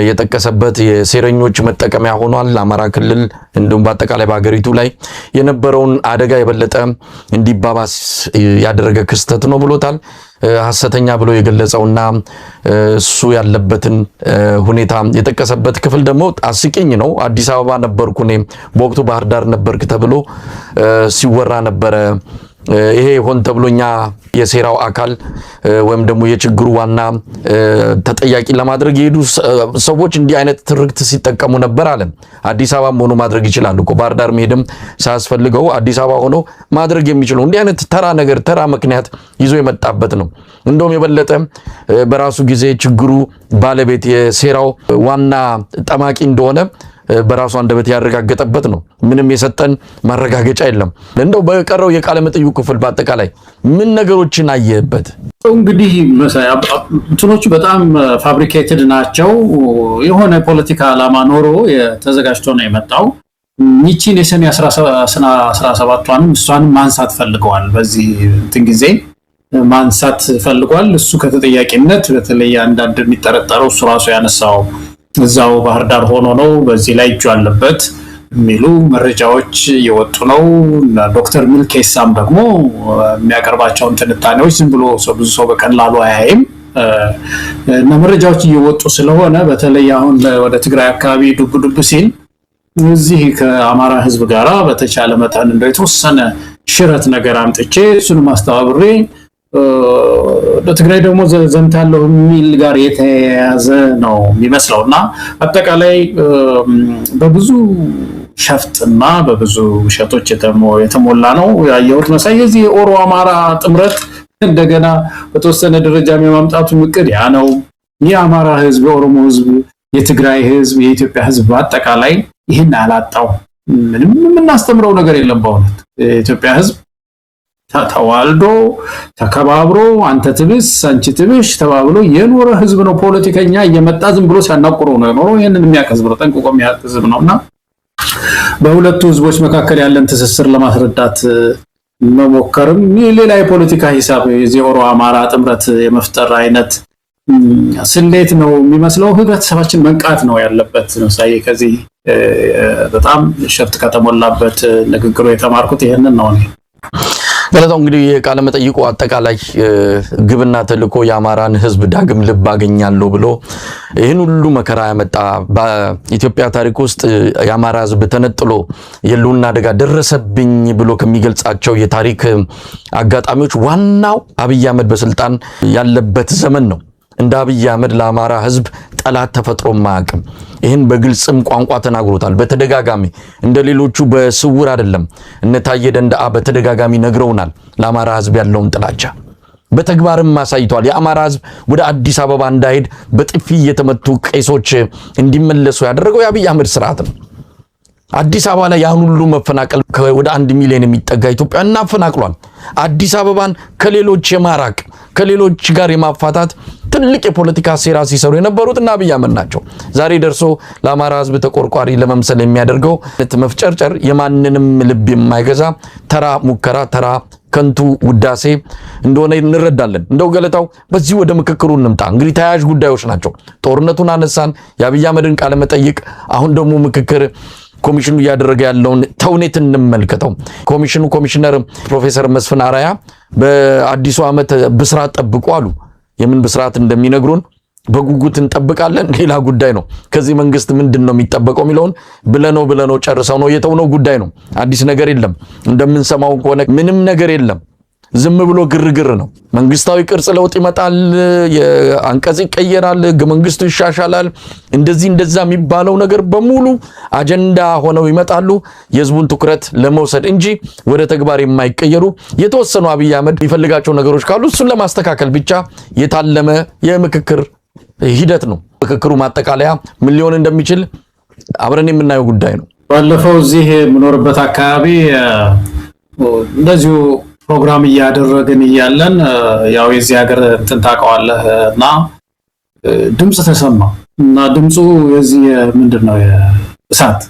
Speaker 1: የጠቀሰበት የሴረኞች መጠቀሚያ ሆኗል አማራ ክልል እንዲሁም በአጠቃላይ በአገሪቱ ላይ የነበረውን አደጋ የበለጠ እንዲባባስ ያደረገ ክስተት ነው ብሎታል። ሐሰተኛ ብሎ የገለጸውና እሱ ያለበትን ሁኔታ የጠቀሰበት ክፍል ደግሞ አስቂኝ ነው። አዲስ አበባ ነበርኩ እኔ በወቅቱ ባህር ዳር ነበርክ ተብሎ ሲወራ ነበረ። ይሄ ሆን ተብሎኛ የሴራው አካል ወይም ደግሞ የችግሩ ዋና ተጠያቂ ለማድረግ የሄዱ ሰዎች እንዲህ አይነት ትርክት ሲጠቀሙ ነበር አለ። አዲስ አበባም ሆኖ ማድረግ ይችላል እኮ ባህር ዳር መሄድም ሳያስፈልገው አዲስ አበባ ሆኖ ማድረግ የሚችለው እንዲህ አይነት ተራ ነገር ተራ ምክንያት ይዞ የመጣበት ነው። እንደውም የበለጠ በራሱ ጊዜ ችግሩ ባለቤት የሴራው ዋና ጠማቂ እንደሆነ በራሱ አንደበት ያረጋገጠበት ነው። ምንም የሰጠን ማረጋገጫ የለም። እንደው በቀረው የቃለ መጠይቁ ክፍል በአጠቃላይ ምን ነገሮችን አየበት?
Speaker 2: እንግዲህ እንትኖቹ በጣም ፋብሪኬትድ ናቸው። የሆነ ፖለቲካ ዓላማ ኖሮ ተዘጋጅቶ ነው የመጣው። ይቺን የሰኔ 17ቷንም እሷንም ማንሳት ፈልገዋል። በዚህ እንትን ጊዜ ማንሳት ፈልጓል። እሱ ከተጠያቂነት በተለይ አንዳንድ የሚጠረጠረው እሱ ራሱ ያነሳው እዛው ባህር ዳር ሆኖ ነው በዚህ ላይ እጁ አለበት የሚሉ መረጃዎች እየወጡ ነው። ዶክተር ሚልኬሳም ደግሞ የሚያቀርባቸውን ትንታኔዎች ዝም ብሎ ብዙ ሰው በቀላሉ አያይም እና መረጃዎች እየወጡ ስለሆነ በተለይ አሁን ወደ ትግራይ አካባቢ ዱብ ሲል እዚህ ከአማራ ሕዝብ ጋራ በተቻለ መጠን እንደው የተወሰነ ሽረት ነገር አምጥቼ እሱንም አስተባብሬ በትግራይ ደግሞ ዘምታለሁ የሚል ጋር የተያያዘ ነው የሚመስለውና አጠቃላይ በብዙ ሸፍጥና በብዙ ውሸቶች የተሞላ ነው ያየሁት። መሳይ የዚህ የኦሮ አማራ ጥምረት እንደገና በተወሰነ ደረጃ የማምጣቱ እቅድ ያ ነው። የአማራ ህዝብ፣ የኦሮሞ ህዝብ፣ የትግራይ ህዝብ፣ የኢትዮጵያ ህዝብ በአጠቃላይ ይህን አላጣው። ምንም የምናስተምረው ነገር የለም። በእውነት የኢትዮጵያ ህዝብ ተዋልዶ ተከባብሮ አንተ ትብስ አንቺ ትብሽ ተባብሎ የኖረ ህዝብ ነው። ፖለቲከኛ እየመጣ ዝም ብሎ ሲያናቁረው ነው የኖረው። ይሄንን የሚያከዝብ ነው፣ ጠንቅቆ የሚያውቅ ህዝብ ነውና በሁለቱ ህዝቦች መካከል ያለን ትስስር ለማስረዳት መሞከርም ሌላ የፖለቲካ ሂሳብ የዚህ ኦሮ አማራ ጥምረት የመፍጠር አይነት ስሌት ነው የሚመስለው። ህብረተሰባችን መንቃት ነው ያለበት ነው። ሳይ ከዚህ በጣም ሸፍት ከተሞላበት ንግግሩ የተማርኩት ይሄንን ነው።
Speaker 1: ገለታው እንግዲህ የቃለ መጠይቁ አጠቃላይ ግብና ተልእኮ የአማራን ህዝብ ዳግም ልብ አገኛለሁ ብሎ ይህን ሁሉ መከራ ያመጣ በኢትዮጵያ ታሪክ ውስጥ የአማራ ህዝብ ተነጥሎ የሉና አደጋ ደረሰብኝ ብሎ ከሚገልጻቸው የታሪክ አጋጣሚዎች ዋናው አብይ አህመድ በስልጣን ያለበት ዘመን ነው። እንደ አብይ አህመድ ለአማራ ህዝብ ጠላት ተፈጥሮ ማያውቅም። ይህን በግልጽም ቋንቋ ተናግሮታል በተደጋጋሚ። እንደ ሌሎቹ በስውር አይደለም። እነ ታዬ ደንደአ በተደጋጋሚ ነግረውናል ለአማራ ህዝብ ያለውን ጥላቻ በተግባርም አሳይቷል። የአማራ ህዝብ ወደ አዲስ አበባ እንዳይሄድ በጥፊ የተመቱ ቄሶች እንዲመለሱ ያደረገው የአብይ አህመድ ስርዓት ነው። አዲስ አበባ ላይ ያን ሁሉ መፈናቀል ወደ 1 ሚሊዮን የሚጠጋ ኢትዮጵያን እናፈናቅሏል። አዲስ አበባን ከሌሎች የማራቅ ከሌሎች ጋር የማፋታት ትልቅ የፖለቲካ ሴራ ሲሰሩ የነበሩት እና አብይ አህመድ ናቸው። ዛሬ ደርሶ ለአማራ ህዝብ ተቆርቋሪ ለመምሰል የሚያደርገው መፍጨርጨር የማንንም ልብ የማይገዛ ተራ ሙከራ፣ ተራ ከንቱ ውዳሴ እንደሆነ እንረዳለን። እንደው ገለታው በዚህ ወደ ምክክሩ እንምጣ። እንግዲህ ተያያዥ ጉዳዮች ናቸው። ጦርነቱን አነሳን፣ የአብይ አህመድን ቃለ መጠይቅ፣ አሁን ደግሞ ምክክር ኮሚሽኑ እያደረገ ያለውን ተውኔት እንመልከተው። ኮሚሽነር ፕሮፌሰር መስፍን አራያ በአዲሱ ዓመት ብስራት ጠብቁ አሉ። የምን ብስራት እንደሚነግሩን በጉጉት እንጠብቃለን። ሌላ ጉዳይ ነው። ከዚህ መንግስት ምንድነው የሚጠበቀው የሚለውን ብለነው ጨርሰው ነው የተውነው ጉዳይ ነው። አዲስ ነገር የለም። እንደምንሰማው ከሆነ ምንም ነገር የለም። ዝም ብሎ ግርግር ነው። መንግስታዊ ቅርጽ ለውጥ ይመጣል፣ የአንቀጽ ይቀየራል፣ ህገ መንግስቱ ይሻሻላል። እንደዛ የሚባለው ነገር በሙሉ አጀንዳ ሆነው ይመጣሉ የህዝቡን ትኩረት ለመውሰድ እንጂ ወደ ተግባር የማይቀየሩ የተወሰኑ አብይ አህመድ የሚፈልጋቸው ነገሮች ካሉ እሱን ለማስተካከል ብቻ የታለመ የምክክር ሂደት ነው። ምክክሩ ማጠቃለያ ምን ሊሆን እንደሚችል አብረን የምናየው ጉዳይ ነው።
Speaker 2: ባለፈው እዚህ የምኖርበት አካባቢ እንደዚሁ ፕሮግራም እያደረግን እያለን ያው የዚህ ሀገር እንትን ታውቀዋለህ እና ድምጽ ተሰማ እና ድምጹ የዚህ ምንድነው የእሳት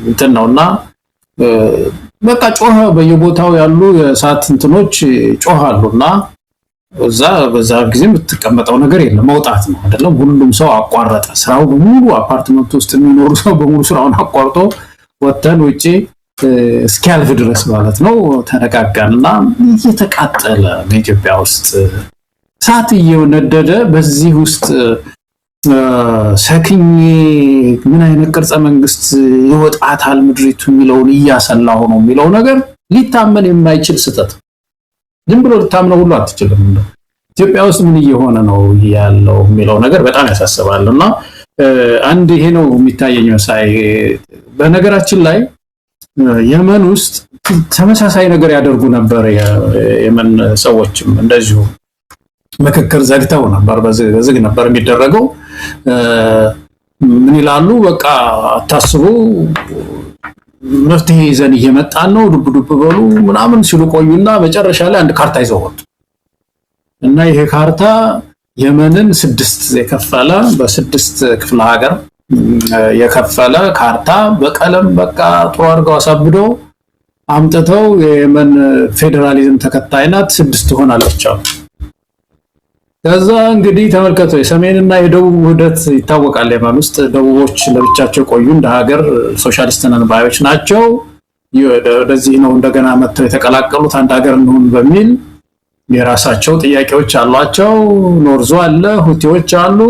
Speaker 2: እንትን ነውና በቃ ጮኸ። በየቦታው ያሉ የእሳት እንትኖች ጮሃሉና በዛ ጊዜ የምትቀመጠው ነገር የለም፣ መውጣት ነው አይደለም። ሁሉም ሰው አቋረጠ ስራው በሙሉ። አፓርትመንት ውስጥ የሚኖሩ ሰው በሙሉ ስራውን አቋርጦ ወጥተን ውጪ እስኪያልፍ ድረስ ማለት ነው ተነጋጋንና እየተቃጠለ በኢትዮጵያ ውስጥ እሳት እየነደደ በዚህ ውስጥ ሰክኝ ምን አይነት ቅርጸ መንግስት ይወጣታል ምድሪቱ የሚለውን እያሰላሁ ነው የሚለው ነገር ሊታመን የማይችል ስህተት። ዝም ብሎ ልታምነው ሁሉ አትችልም። ኢትዮጵያ ውስጥ ምን እየሆነ ነው ያለው የሚለው ነገር በጣም ያሳስባልና አንድ ይሄ ነው የሚታየኝ መሳይ። በነገራችን ላይ የመን ውስጥ ተመሳሳይ ነገር ያደርጉ ነበር። የመን ሰዎችም እንደዚሁ ምክክር ዘግተው ነበር፣ በዝግ ነበር የሚደረገው። ምን ይላሉ? በቃ አታስቡ መፍትሄ ይዘን እየመጣን ነው ዱብ ዱብ በሉ ምናምን ሲሉ ቆዩና መጨረሻ ላይ አንድ ካርታ ይዘው ወጡ እና ይሄ ካርታ የመንን 6 የከፈለ በ6 ክፍለ ሀገር የከፈለ ካርታ በቀለም በቃ ጥሩ አድርገው አሳብደው አምጥተው የየመን ፌዴራሊዝም ተከታይ ናት 6 ትሆናለች አሉ። ከዛ እንግዲህ ተመልከቱ፣ የሰሜንና የደቡብ ውህደት ይታወቃል። የመን ውስጥ ደቡቦች ለብቻቸው ቆዩ፣ እንደ ሀገር ሶሻሊስት ነን ባዮች ናቸው። ወደዚህ ነው እንደገና መጥተው የተቀላቀሉት አንድ ሀገር እንሁን በሚል የራሳቸው ጥያቄዎች አሏቸው። ኖርዞ አለ፣ ሁቲዎች አሉ።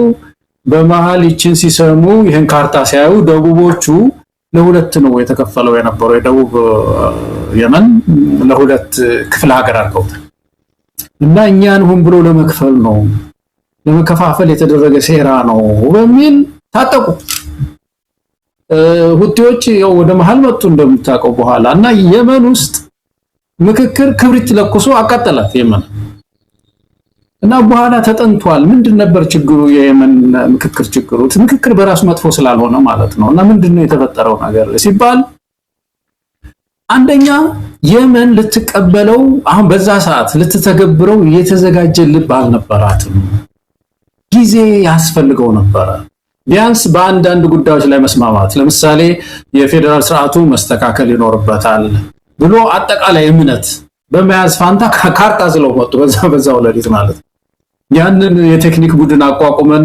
Speaker 2: በመሃል ይችን ሲሰሙ ይህን ካርታ ሲያዩ ደቡቦቹ ለሁለት ነው የተከፈለው የነበረው። የደቡብ የመን ለሁለት ክፍለ ሀገር አድርገውታል እና እኛን ሁን ብሎ ለመክፈል ነው ለመከፋፈል የተደረገ ሴራ ነው በሚል ታጠቁ። ሁቲዎች ያው ወደ መሃል መጡ እንደምታውቀው በኋላ እና የመን ውስጥ ምክክር ክብሪት ለኩሶ አቃጠላት የመን እና በኋላ ተጠንቷል። ምንድን ነበር ችግሩ? የየመን ምክክር ችግሩ ምክክር በራሱ መጥፎ ስላልሆነ ማለት ነው። እና ምንድነው የተፈጠረው ነገር ሲባል አንደኛ የመን ልትቀበለው አሁን በዛ ሰዓት ልትተገብረው የተዘጋጀ ልብ አልነበራትም። ጊዜ ያስፈልገው ነበር። ቢያንስ በአንዳንድ ጉዳዮች ላይ መስማማት፣ ለምሳሌ የፌደራል ስርዓቱ መስተካከል ይኖርበታል ብሎ አጠቃላይ እምነት በመያዝ ፋንታ ካርታ ስለው መጡ። በዛው ለሊት ማለት ያንን የቴክኒክ ቡድን አቋቁመን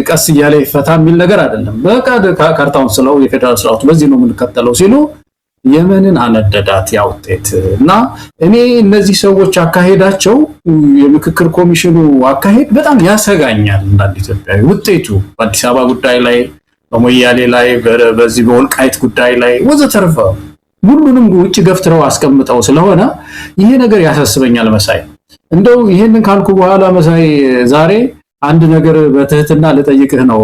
Speaker 2: ቀስ እያለ ይፈታ የሚል ነገር አይደለም። በቃ ካርታውን ስለው የፌደራል ስርዓቱ በዚህ ነው የምንከተለው ሲሉ የመንን አነደዳት ያውጤት እና እኔ እነዚህ ሰዎች አካሄዳቸው የምክክር ኮሚሽኑ አካሄድ በጣም ያሰጋኛል። እንዳንድ ኢትዮጵያዊ ውጤቱ በአዲስ አበባ ጉዳይ ላይ በሞያሌ ላይ በዚህ በወልቃይት ጉዳይ ላይ ወዘተርፈ ሁሉንም ውጭ ገፍትረው አስቀምጠው ስለሆነ ይሄ ነገር ያሳስበኛል። መሳይ እንደው ይሄንን ካልኩ በኋላ መሳይ ዛሬ አንድ ነገር በትህትና ልጠይቅህ ነው።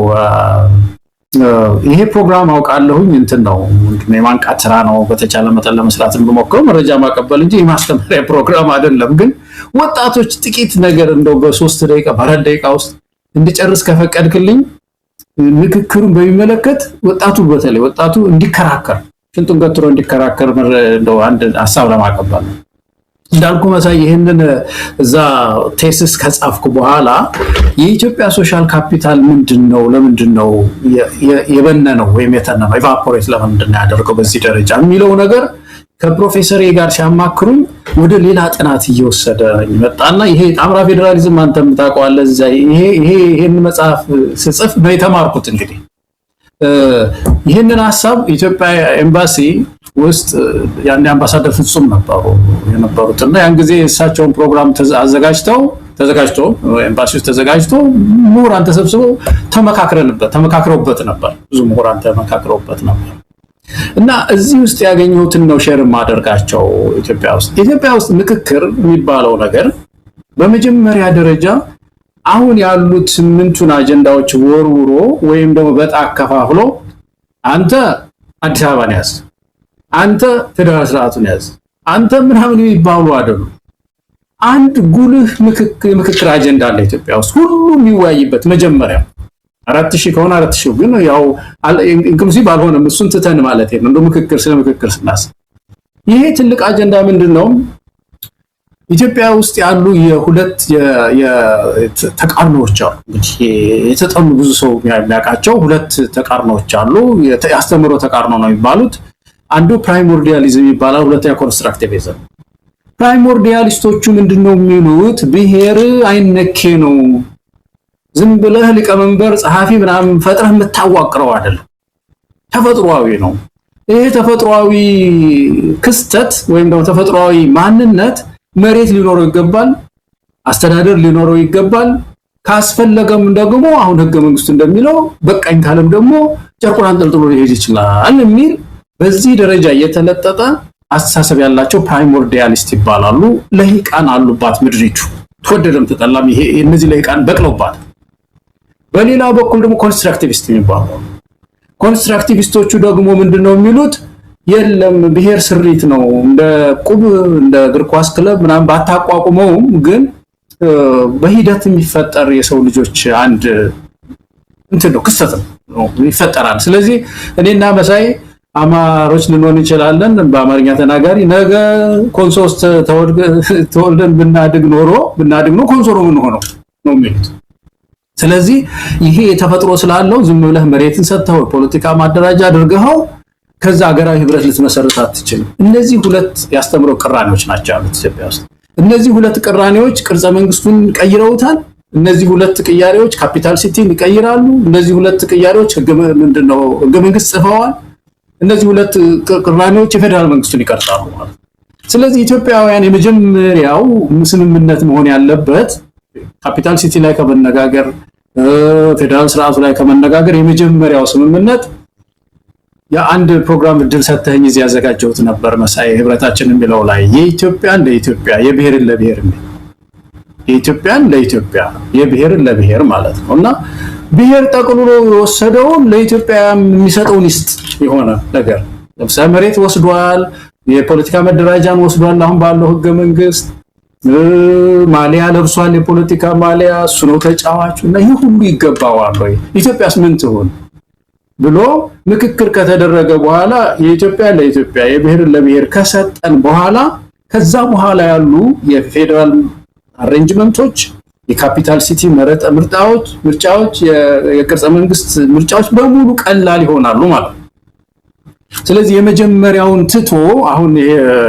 Speaker 2: ይሄ ፕሮግራም አውቃለሁኝ እንትን ነው የማንቃት ስራ ነው። በተቻለ መጠን ለመስራት እንሞክረው መረጃ ማቀበል እንጂ የማስተማሪያ ፕሮግራም አይደለም። ግን ወጣቶች ጥቂት ነገር እንደው በ3 ደቂቃ በ4 ደቂቃ ውስጥ እንድጨርስ ከፈቀድክልኝ ምክክሩን በሚመለከት ወጣቱ በተለይ ወጣቱ እንዲከራከር ሽንጡን ገትሮ እንዲከራከር እንደው አንድ ሐሳብ ለማቀበል ነው። እንዳልኩ መሳይ ይሄንን እዛ ቴሲስ ከጻፍኩ በኋላ የኢትዮጵያ ሶሻል ካፒታል ምንድነው ለምንድነው የበነነው ወይም የተነመው ኢቫፖሬት ለምንድነው ያደረገው በዚህ ደረጃ የሚለው ነገር ከፕሮፌሰር ጋር ሲያማክሩኝ ወደ ሌላ ጥናት እየወሰደ መጣና ይሄ ጣምራ ፌደራሊዝም አንተም ታውቀዋለህ። ይሄን መጽሐፍ ስጽፍ ነው የተማርኩት። እንግዲህ ይሄንን ሐሳብ ኢትዮጵያ ኤምባሲ ውስጥ ያን አምባሳደር ፍጹም ነበሩ የነበሩትና ያን ጊዜ እሳቸውን ፕሮግራም ተዘጋጅቶ ኤምባሲ ውስጥ ተዘጋጅቶ ምሁራን ተሰብስበው ተመካክረውበት ነበር። ብዙ ምሁራን ተመካክረውበት ነበር እና እዚህ ውስጥ ያገኘሁትን ነው ሼር ማደርጋቸው። ኢትዮጵያ ውስጥ ምክክር የሚባለው ነገር በመጀመሪያ ደረጃ አሁን ያሉት 8ቱን አጀንዳዎች ወርውሮ ወይም ደግሞ በጣ አከፋፍሎ አንተ አዲስ አበባን ያዝ፣ አንተ ፌደራል ስርዓቱን ያዝ፣ አንተ ምናምን የሚባሉ አይደሉ። አንድ ጉልህ ምክክር አጀንዳ አለ ኢትዮጵያ ውስጥ ሁሉም የሚወያይበት። መጀመሪያ 4000 ከሆነ 4000 ግን ያው ኢንክሉሲቭ አልሆነም። እሱን ትተን ማለት ነው እንደ ምክክር ስለ ምክክር ስናስብ ይሄ ትልቅ አጀንዳ ምንድነው? ኢትዮጵያ ውስጥ ያሉ የሁለት ተቃርኖዎች አሉ። እንግዲህ የተጠኑ ብዙ ሰው የሚያውቃቸው ሁለት ተቃርኖዎች አሉ። ያስተምሮ ተቃርኖ ነው የሚባሉት። አንዱ ፕራይሞርዲያሊዝም ይባላል፣ ሁለተኛ ኮንስትራክቲቪዝም። ፕራይሞርዲያሊስቶቹ ምንድነው የሚሉት? ብሔር አይነኬ ነው፣ ዝም ብለህ ሊቀመንበር ጸሐፊ ምናምን ፈጥረህ የምታዋቅረው አይደለም፣ ተፈጥሯዊ ነው። ይሄ ተፈጥሯዊ ክስተት ወይም ደግሞ ተፈጥሯዊ ማንነት መሬት ሊኖረው ይገባል፣ አስተዳደር ሊኖረው ይገባል። ካስፈለገም ደግሞ አሁን ህገ መንግስቱ እንደሚለው በቃኝ ካለም ደግሞ ጨርቁን አንጠልጥሎ ሊሄድ ይችላል የሚል በዚህ ደረጃ የተለጠጠ አስተሳሰብ ያላቸው ፕራይሞርዲያሊስት ይባላሉ። ለሂቃን አሉባት ምድሪቱ፣ ተወደደም ተጠላም ይሄ እነዚህ ለሂቃን በቅለውባት። በሌላ በኩል ደግሞ ኮንስትራክቲቪስት ይባላሉ። ኮንስትራክቲቪስቶቹ ደግሞ ምንድነው የሚሉት? የለም ብሔር ስሪት ነው፣ እንደ ቁብ እንደ እግር ኳስ ክለብ ምናምን ባታቋቁመውም ግን በሂደት የሚፈጠር የሰው ልጆች አንድ እንትን ነው፣ ክስተት ነው፣ ይፈጠራል። ስለዚህ እኔና መሳይ አማሮች ልንሆን እንችላለን፣ በአማርኛ ተናጋሪ፣ ነገ ኮንሶ ውስጥ ተወልደን ብናድግ ነው ኮንሶ ነው የምንሆነው ነው የሚሉት። ስለዚህ ይሄ የተፈጥሮ ስላለው ዝም ብለህ መሬትን ሰጥተው ፖለቲካ ማደራጃ አድርገው ከዛ ሀገራዊ ህብረት ልትመሰርት አትችልም። እነዚህ ሁለት ያስተምሮ ቅራኔዎች ናቸው ያሉት ኢትዮጵያ ውስጥ። እነዚህ ሁለት ቅራኔዎች ቅርጸ መንግስቱን ቀይረውታል። እነዚህ ሁለት ቅያሬዎች ካፒታል ሲቲን ይቀይራሉ። እነዚህ ሁለት ቅያሬዎች ህገ መንግስት ጽፈዋል። እነዚህ ሁለት ቅራኔዎች የፌደራል መንግስቱን ይቀርጻሉ ማለት። ስለዚህ ኢትዮጵያውያን የመጀመሪያው ስምምነት መሆን ያለበት ካፒታል ሲቲ ላይ ከመነጋገር ፌደራል ስርዓቱ ላይ ከመነጋገር የመጀመሪያው ስምምነት የአንድ ፕሮግራም እድል ሰተኝ እዚህ ያዘጋጀሁት ነበር መሳይ ህብረታችን የሚለው ላይ የኢትዮጵያን ለኢትዮጵያ የብሔርን ለብሔር የኢትዮጵያን ለኢትዮጵያ የብሔርን ለብሔር ማለት ነውና ብሔር ጠቅልሎ ወሰደውን ለኢትዮጵያ የሚሰጠውን ይስጥ የሆነ ነገር ለምሳሌ መሬት ወስዷል፣ የፖለቲካ መደራጃን ወስዷል። አሁን ባለው ህገ መንግስት ማሊያ ለብሷል፣ የፖለቲካ ማሊያ እሱ ነው ተጫዋቹ እና ይሄ ሁሉ ይገባዋል ወይ ኢትዮጵያስ ምን ትሆን ብሎ ምክክር ከተደረገ በኋላ የኢትዮጵያ ለኢትዮጵያ የብሔር ለብሔር ከሰጠን በኋላ ከዛ በኋላ ያሉ የፌደራል አሬንጅመንቶች የካፒታል ሲቲ ምርጫዎች የቅርጸ መንግስት ምርጫዎች በሙሉ ቀላል ይሆናሉ ማለት ነው። ስለዚህ የመጀመሪያውን ትቶ አሁን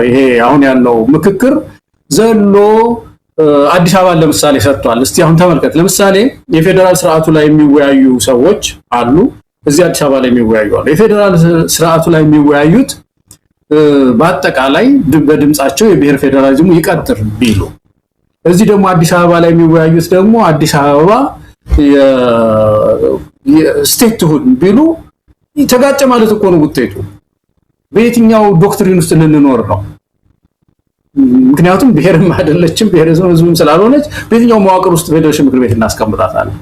Speaker 2: ይሄ አሁን ያለው ምክክር ዘሎ አዲስ አበባ ለምሳሌ ሰጥቷል። እስቲ አሁን ተመልከት። ለምሳሌ የፌደራል ስርዓቱ ላይ የሚወያዩ ሰዎች አሉ፣ እዚህ አዲስ አበባ ላይ የሚወያዩ አሉ። የፌደራል ስርዓቱ ላይ የሚወያዩት በአጠቃላይ በድምጻቸው የብሔር ፌደራሊዝሙ ይቀጥል ቢሉ፣ እዚህ ደግሞ አዲስ አበባ ላይ የሚወያዩት ደግሞ አዲስ አበባ የስቴት ትሁን ቢሉ ተጋጨ ማለት እኮ ነው ውጤቱ። በየትኛው ዶክትሪን ውስጥ ልንኖር ነው? ምክንያቱም ብሔርም አይደለችም ብሔረሰብም ስላልሆነች በየትኛው መዋቅር ውስጥ ፌዴሬሽን ምክር ቤት እናስቀምጣታለን።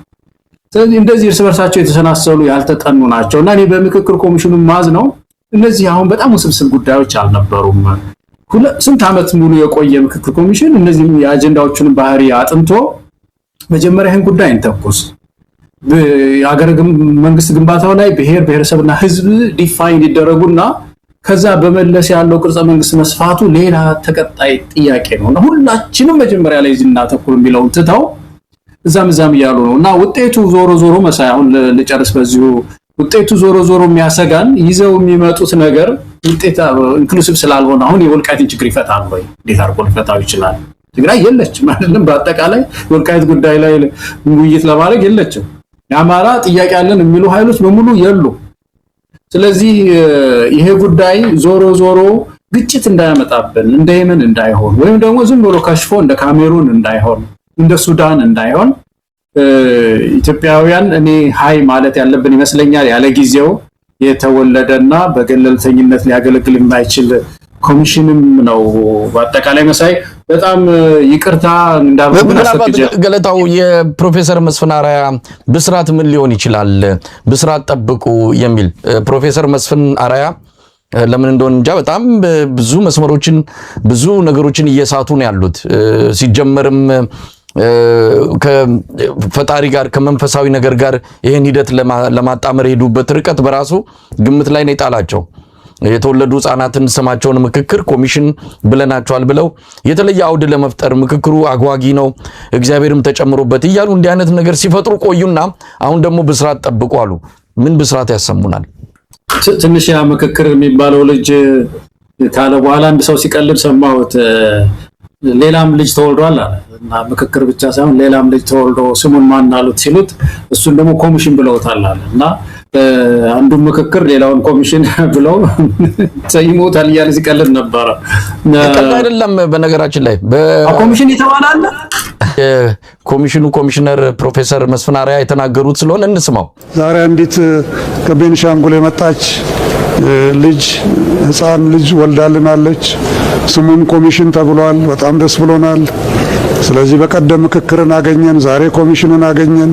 Speaker 2: ስለዚህ እንደዚህ እርስ በርሳቸው የተሰናሰሉ ያልተጠኑ ናቸውና እኔ በምክክር ኮሚሽኑ ማዝ ነው እነዚህ አሁን በጣም ውስብስብ ጉዳዮች አልነበሩም። ስንት ዓመት ሙሉ የቆየ ምክክር ኮሚሽን እነዚህ የአጀንዳዎቹን ባህሪ አጥንቶ መጀመሪያ ይህን ጉዳይ እንተኩስ፣ የሀገር መንግስት ግንባታው ላይ ብሔር ብሔረሰብና ህዝብ ዲፋይን ይደረጉና ከዛ በመለስ ያለው ቅርጸ መንግስት መስፋቱ ሌላ ተቀጣይ ጥያቄ ነውና ሁላችንም መጀመሪያ ላይ እናተኩር የሚለውን ትተው እዛም እያሉ ነውና ውጤቱ ዞሮ መሳይ አሁን ልጨርስ በዚሁ ውጤቱ ዞሮ የሚያሰጋን ይዘው የሚመጡት ነገር ውጤት ኢንክሉሲቭ ስላልሆነ አሁን የወልቃይትን ችግር ይፈታል ወይ? እንዴት አድርጎ ሊፈታው ይችላል? ትግራይ የለችም አይደለም። በአጠቃላይ ወልቃይት ጉዳይ ላይ ውይይት ለማድረግ የለችም። የአማራ ጥያቄ ያለን የሚሉ ኃይሎች በሙሉ የሉ። ስለዚህ ይሄ ጉዳይ ዞሮ ግጭት እንዳያመጣብን እንደ የመን እንዳይሆን ወይም ደግሞ ዝም ብሎ ከሽፎ እንደ ካሜሩን እንዳይሆን እንደ ሱዳን እንዳይሆን ኢትዮጵያውያን እኔ ሃይ ማለት ያለብን ይመስለኛል። ያለ ጊዜው የተወለደና በገለልተኝነት ሊያገለግል የማይችል ኮሚሽንም ነው። በአጠቃላይ መሳይ በጣም ይቅርታ
Speaker 1: ገለታው የፕሮፌሰር መስፍን አራያ ብስራት ምን ሊሆን ይችላል? ብስራት ጠብቁ የሚል ፕሮፌሰር መስፍን አራያ ለምን እንደሆነ እንጃ በጣም ብዙ መስመሮችን ብዙ ነገሮችን እየሳቱ ነው ያሉት። ሲጀመርም ከፈጣሪ ጋር ከመንፈሳዊ ነገር ጋር ይሄን ሂደት ለማጣመር ሄዱበት ርቀት በራሱ ግምት ላይ ነው የጣላቸው። የተወለዱ ህፃናትን ስማቸውን ምክክር ኮሚሽን ብለናቸዋል ብለው የተለየ አውድ ለመፍጠር ምክክሩ አጓጊ ነው እግዚአብሔርም ተጨምሮበት እያሉ እንዲህ አይነት ነገር ሲፈጥሩ ቆዩና አሁን ደግሞ ብስራት ጠብቁ አሉ። ምን ብስራት ያሰሙናል?
Speaker 2: ትንሽ ያ ምክክር የሚባለው ልጅ ካለ በኋላ አንድ ሰው ሲቀልድ ሰማሁት። ሌላም ልጅ ተወልዷል አለ እና ምክክር ብቻ ሳይሆን ሌላም ልጅ ተወልዶ ስሙን ማን አሉት ሲሉት እሱን ደግሞ ኮሚሽን ብለውታል አለ እና አንዱ ምክክር ሌላውን ኮሚሽን ብለው ሰይሞታል እያለ ሲቀልድ ነበር።
Speaker 1: ቀልድ አይደለም። በነገራችን ላይ
Speaker 2: ኮሚሽን ይተዋላል።
Speaker 1: ኮሚሽኑ ኮሚሽነር ፕሮፌሰር መስፍን አርአያ የተናገሩት ስለሆነ እንስማው።
Speaker 4: ዛሬ አንዲት ከቤንሻንጉል የመጣች ልጅ ህፃን ልጅ ወልዳልናለች። ስሙም ኮሚሽን ተብሏል። በጣም ደስ ብሎናል። ስለዚህ በቀደም ምክክርን አገኘን፣ ዛሬ ኮሚሽኑን አገኘን።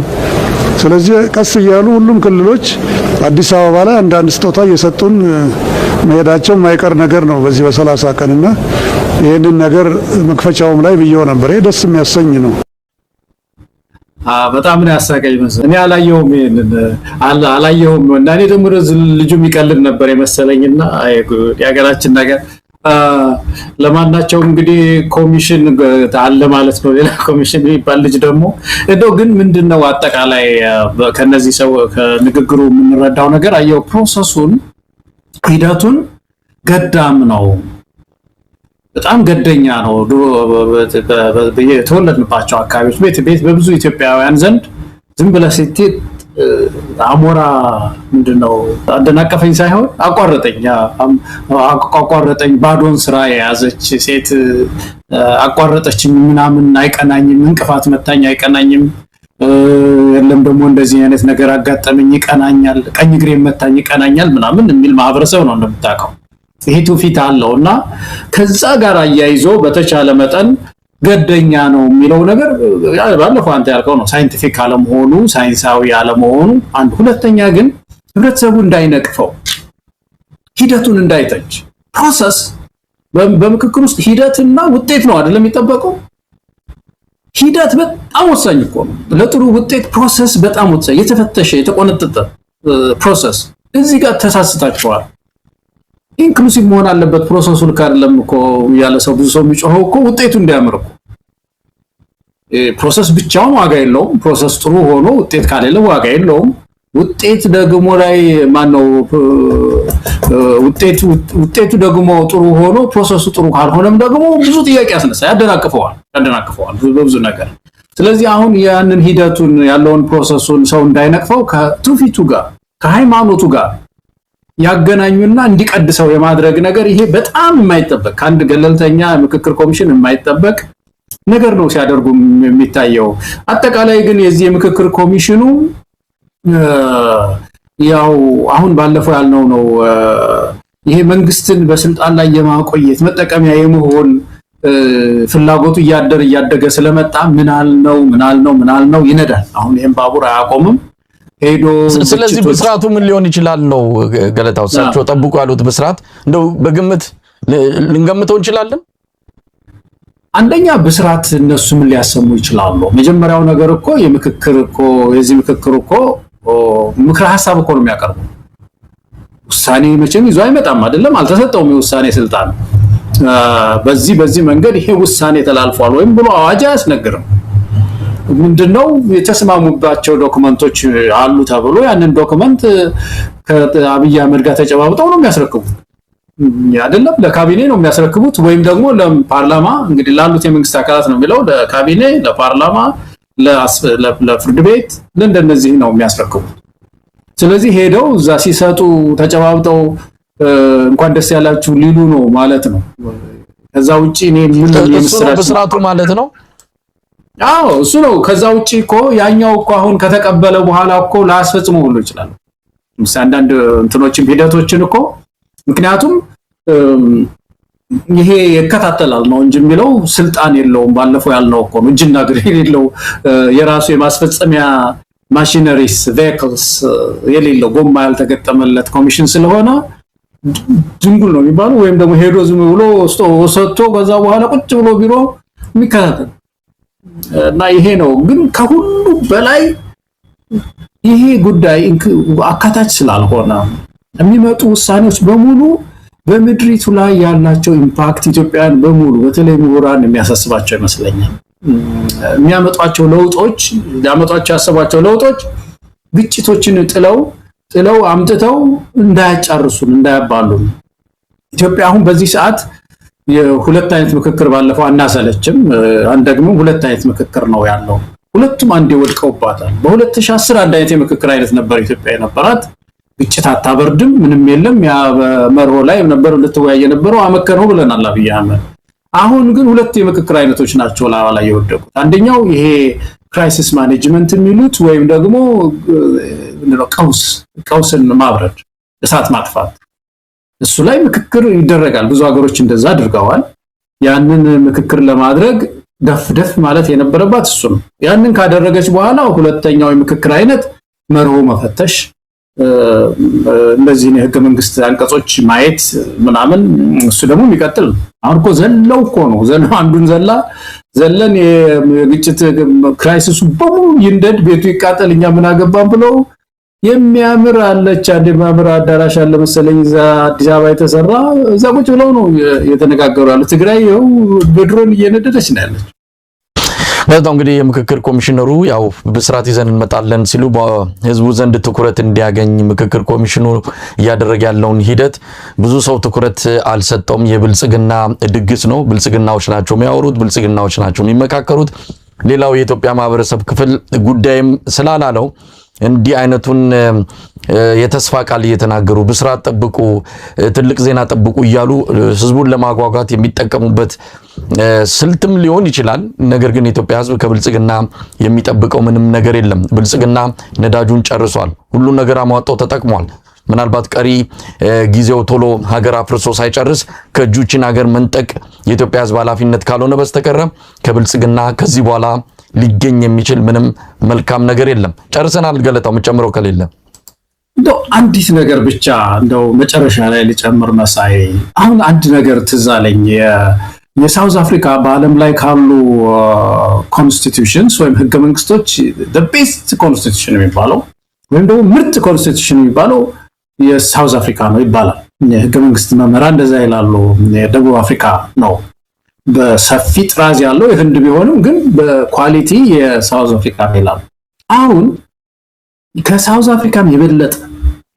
Speaker 4: ስለዚህ ቀስ እያሉ ሁሉም ክልሎች አዲስ አበባ ላይ አንዳንድ ስጦታ እየሰጡን መሄዳቸው የማይቀር ነገር ነው በዚህ በ30 ቀንና ይሄንን ነገር መክፈቻውም ላይ ብየው ነበር። ይሄ ደስ የሚያሰኝ ነው።
Speaker 2: በጣም ነው ያሳቀኝ መሰለኝ። እኔ አላየሁም ይሄንን አላየሁም እና እኔ ደግሞ ልጁ የሚቀልድ ነበር የመሰለኝና የሀገራችን ነገር ለማናቸውም እንግዲህ ኮሚሽን አለ ማለት ነው። ሌላ ኮሚሽን የሚባል ልጅ ደግሞ እንደው ግን ምንድነው አጠቃላይ ከነዚህ ሰው ከንግግሩ የምንረዳው ነገር አየው ፕሮሰሱን ሂደቱን ገዳም ነው። በጣም ገደኛ ነው። የተወለድንባቸው አካባቢዎች ቤት በብዙ ኢትዮጵያውያን ዘንድ ዝም ብለህ ስትት አሞራ ምንድነው አደናቀፈኝ ሳይሆን አቋረጠኝ ባዶን ስራ የያዘች ሴት አቋረጠችኝ ምናምን አይቀናኝም፣ እንቅፋት መታኝ አይቀናኝም፣ የለም ደግሞ እንደዚህ አይነት ነገር አጋጠመኝ ይቀናኛል፣ ቀኝ እግሬ መታኝ ይቀናኛል ምናምን የሚል ማህበረሰብ ነው እንደምታውቀው። ይሄ ትውፊት አለውና ከዛ ጋር አያይዞ በተቻለ መጠን ገደኛ ነው የሚለው ነገር ባለፈው አንተ ያልከው ነው። ሳይንቲፊክ አለመሆኑ ሳይንሳዊ አለመሆኑ አንድ። ሁለተኛ ግን ህብረተሰቡ እንዳይነቅፈው ሂደቱን እንዳይተች ፕሮሰስ በምክክር ውስጥ ሂደትና ውጤት ነው አይደለም የሚጠበቀው። ሂደት በጣም ወሳኝ እኮ ነው ለጥሩ ውጤት። ፕሮሰስ በጣም ወሳኝ፣ የተፈተሸ የተቆነጠጠ ፕሮሰስ። እዚህ ጋር ተሳስታችኋል። ኢንክሉሲቭ መሆን አለበት ፕሮሰሱ። ልክ አይደለም እኮ ያለ ሰው ብዙ ሰው የሚጮኸው እኮ ውጤቱ እንዲያምር እኮ። ፕሮሰስ ብቻውን ዋጋ የለውም። ፕሮሰስ ጥሩ ሆኖ ውጤት ካሌለ ዋጋ የለውም። ውጤት ደግሞ ላይ ማነው ውጤቱ ደግሞ ጥሩ ሆኖ ፕሮሰሱ ጥሩ ካልሆነም ደግሞ ብዙ ጥያቄ ያስነሳ፣ ያደናቅፈዋል በብዙ ነገር። ስለዚህ አሁን ያንን ሂደቱን ያለውን ፕሮሰሱን ሰው እንዳይነቅፈው ከትውፊቱ ጋር ከሃይማኖቱ ጋር ያገናኙና እንዲቀድሰው የማድረግ ነገር ይሄ በጣም የማይጠበቅ ከአንድ ገለልተኛ ምክክር ኮሚሽን የማይጠበቅ ነገር ነው ሲያደርጉ የሚታየው። አጠቃላይ ግን የዚህ የምክክር ኮሚሽኑ ያው አሁን ባለፈው ያልነው ነው። ይሄ መንግስትን በስልጣን ላይ የማቆየት መጠቀሚያ የመሆን ፍላጎቱ እያደገ ስለመጣ ምናል ነው ይነዳል። አሁን ይሄን ባቡር አያቆምም ሄዶ።
Speaker 1: ስለዚህ በስርዓቱ ምን ሊሆን ይችላል ነው ገለታው። እሳቸው ጠብቁ ያሉት በስርዓት እንደው በግምት ልንገምተው እንችላለን። አንደኛ በስርዓት እነሱ ምን ሊያሰሙ ይችላሉ? መጀመሪያው ነገር እኮ የዚህ ምክክር እኮ ምክረ ሐሳብ እኮ ነው የሚያቀርቡ። ውሳኔ መቼም ይዞ አይመጣም አይደለም፣ አልተሰጠውም የውሳኔ ስልጣን። በዚህ መንገድ ይሄ ውሳኔ ተላልፏል ወይም ብሎ አዋጅ አያስነግርም። ምንድነው የተስማሙባቸው ዶክመንቶች አሉ ተብሎ ያንን ዶክመንት ከአብይ አህመድ ጋር ተጨባብጠው ነው የሚያስረክቡት አይደለም፣ ለካቢኔ ነው የሚያስረክቡት ወይም ደግሞ ለፓርላማ እንግዲህ ላሉት የመንግስት አካላት ነው የሚለው፣ ለካቢኔ፣ ለፓርላማ፣ ለፍርድ ቤት ለእንደነዚህ ነው የሚያስረክቡት። ስለዚህ ሄደው እዛ ሲሰጡ ተጨባብጠው እንኳን ደስ ያላችሁ ሊሉ ነው ማለት ነው። ከዛ ውጪ እኔ ምን በስርዓቱ ማለት ነው። አዎ እሱ ነው። ከዛ ውጪ እኮ ያኛው እኮ አሁን ከተቀበለ በኋላ እኮ ላስፈጽሙ ሁሉ ይችላል። ምሳሌ አንዳንድ እንትኖችን ሂደቶችን እኮ ምክንያቱም ይሄ ይከታተላል ነው እንጂ የሚለው ስልጣን የለውም። ባለፈው ያልነው እኮ ነው እጅና እግር የሌለው የራሱ የማስፈጸሚያ ማሽነሪስ ቬሂክልስ የሌለው ጎማ ያልተገጠመለት ኮሚሽን ስለሆነ ድንጉል ነው የሚባለው። ወይም ደግሞ ሄዶ ዝም ብሎ ወሰቶ ከዛ በኋላ ቁጭ ብሎ ቢሮ የሚከታተል እና ይሄ ነው። ግን ከሁሉ በላይ ይሄ ጉዳይ አካታች ስላልሆነ የሚመጡ ውሳኔዎች በሙሉ በምድሪቱ ላይ ያላቸው ኢምፓክት ኢትዮጵያን በሙሉ በተለይ ምሁራን የሚያሳስባቸው ይመስለኛል። የሚያመጧቸው ለውጦች ያሰቧቸው ለውጦች ግጭቶችን ጥለው
Speaker 2: ጥለው አምጥተው እንዳያጫርሱን እንዳያባሉን። ኢትዮጵያ አሁን በዚህ ሰዓት የሁለት አይነት ምክክር ባለፈው አናሰለችም። አንድ ደግሞ ሁለት አይነት ምክክር ነው ያለው። ሁለቱም አንዴ ወድቀውባታል። በ2010 አንድ አይነት የምክክር አይነት ነበር ኢትዮጵያ የነበራት። ግጭት አታበርድም፣ ምንም የለም። ያ በመርሆ ላይ ነበር ልትወያይ የነበረው አመከነው ብለናል አብይ አህመድ። አሁን ግን ሁለት የምክክር አይነቶች ናቸው ላይ የወደቁት። አንደኛው ይሄ ክራይሲስ ማኔጅመንት የሚሉት ወይም ደግሞ ቀውስን ማብረድ፣ እሳት ማጥፋት፣ እሱ ላይ ምክክር ይደረጋል። ብዙ ሀገሮች እንደዛ አድርገዋል። ያንን ምክክር ለማድረግ ደፍ ማለት የነበረባት እሱ ነው። ያንን ካደረገች በኋላ ሁለተኛው የምክክር አይነት መርሆ መፈተሽ፣ እነዚህን የህገ መንግስት አንቀጾች ማየት ምናምን፣ እሱ ደግሞ የሚቀጥል ነው። አሁን እኮ ዘለው እኮ ነው አንዱን ዘለን የግጭት ክራይሲሱ በሙሉ ይንደድ ቤቱ ይቃጠል እኛ ምን አገባን ብለው የሚያምር አለች አንድ ማምር አዳራሽ አለ መሰለኝ እዛ አዲስ አበባ የተሰራ እዛ ቁጭ ብለው ነው የተነጋገሩ ያሉት። ትግራይ ይኸው በድሮን እየነደደች ነው ያለች።
Speaker 1: በጣም እንግዲህ የምክክር ኮሚሽነሩ ያው በስርዓት ይዘን እንመጣለን ሲሉ በህዝቡ ዘንድ ትኩረት እንዲያገኝ ምክክር ኮሚሽኑ እያደረገ ያለውን ሂደት ብዙ ሰው ትኩረት አልሰጠውም። የብልጽግና ድግስ ነው፣ ብልጽግናዎች ናቸው የሚያወሩት፣ ብልጽግናዎች ናቸው የሚመካከሩት። ሌላው የኢትዮጵያ ማህበረሰብ ክፍል ጉዳይም ስላላለው እንዲህ አይነቱን የተስፋ ቃል እየተናገሩ ብስራት ጠብቁ፣ ትልቅ ዜና ጠብቁ እያሉ ህዝቡን ለማጓጓት የሚጠቀሙበት ስልትም ሊሆን ይችላል። ነገር ግን የኢትዮጵያ ህዝብ ከብልጽግና የሚጠብቀው ምንም ነገር የለም። ብልጽግና ነዳጁን ጨርሷል። ሁሉን ነገር አሟጦ ተጠቅሟል። ምናልባት ቀሪ ጊዜው ቶሎ ሀገር አፍርሶ ሳይጨርስ ከእጁችን ሀገር መንጠቅ የኢትዮጵያ ህዝብ ኃላፊነት ካልሆነ በስተቀር ከብልጽግና ከዚህ በኋላ ሊገኝ የሚችል ምንም መልካም ነገር የለም። ጨርሰናል። ገለታው መጨመረው ከሌለ
Speaker 2: እንደው አንዲት ነገር ብቻ እንደው መጨረሻ ላይ ልጨምር መሳይ። አሁን አንድ ነገር ትዝ አለኝ። የሳውዝ አፍሪካ በዓለም ላይ ካሉ ኮንስቲቱሽንስ ወይም ህገ መንግስቶች the best constitution የሚባለው ወይም ደግሞ ምርጥ ኮንስቲቱሽን የሚባለው የሳውዝ አፍሪካ ነው ይባላል። የህገ መንግስት መመሪያ እንደዛ ይላሉ። የደቡብ አፍሪካ ነው በሰፊ ጥራዝ ያለው የህንድ ቢሆንም ግን በኳሊቲ የሳውዝ አፍሪካ ይላሉ። አሁን ከሳውዝ አፍሪካም የበለጠ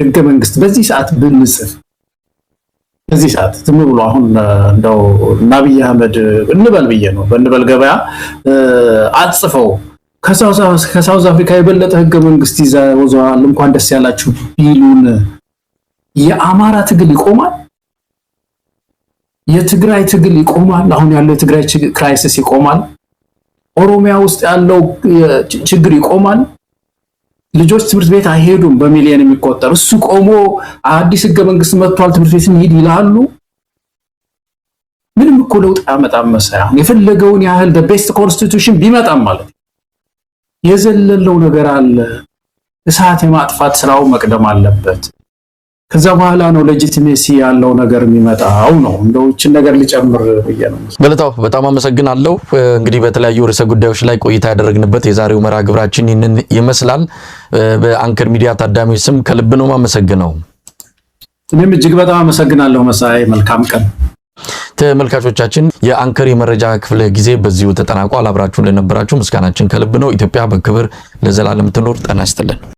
Speaker 2: ህገ መንግስት በዚህ ሰዓት ብንጽፍ በዚህ ሰዓት ዝም ብሎ አሁን እንደው አብይ አህመድ እንበል ብዬ ነው በእንበል ገበያ አጽፈው ከሳውዝ አፍሪካ የበለጠ ህገ መንግስት ይዘዋል እንኳን ደስ ያላችሁ ቢሉን የአማራ ትግል ይቆማል? የትግራይ ትግል ይቆማል? አሁን ያለው የትግራይ ክራይሲስ ይቆማል? ኦሮሚያ ውስጥ ያለው ችግር ይቆማል? ልጆች ትምህርት ቤት አይሄዱም በሚሊዮን የሚቆጠር እሱ ቆሞ አዲስ ህገ መንግስት መጥቷል ትምህርት ቤት እንሂድ ይላሉ። ምንም እኮ ለውጥ አያመጣም መሳያ። የፈለገውን ያህል the best constitution ቢመጣም ማለት የዘለለው ነገር አለ። እሳት የማጥፋት ስራው መቅደም አለበት። ከዛ በኋላ ነው ሌጂቲሜሲ ያለው ነገር የሚመጣው ነው። እንደው እቺን ነገር ሊጨምር በየነው።
Speaker 1: ገለታው በጣም አመሰግናለሁ። እንግዲህ በተለያዩ ርዕሰ ጉዳዮች ላይ ቆይታ ያደረግንበት የዛሬው መርሃ ግብራችን ይህንን ይመስላል። በአንከር ሚዲያ ታዳሚዎች ስም ከልብ ነው የማመሰግነው።
Speaker 2: እኔም እጅግ በጣም አመሰግናለሁ መሳይ። መልካም ቀን።
Speaker 1: ተመልካቾቻችን የአንከር የመረጃ ክፍለ ጊዜ በዚሁ ተጠናቋል። አብራችሁን ለነበራችሁ ምስጋናችን ከልብ ነው። ኢትዮጵያ በክብር ለዘላለም ትኖር። ጤና ይስጥልን።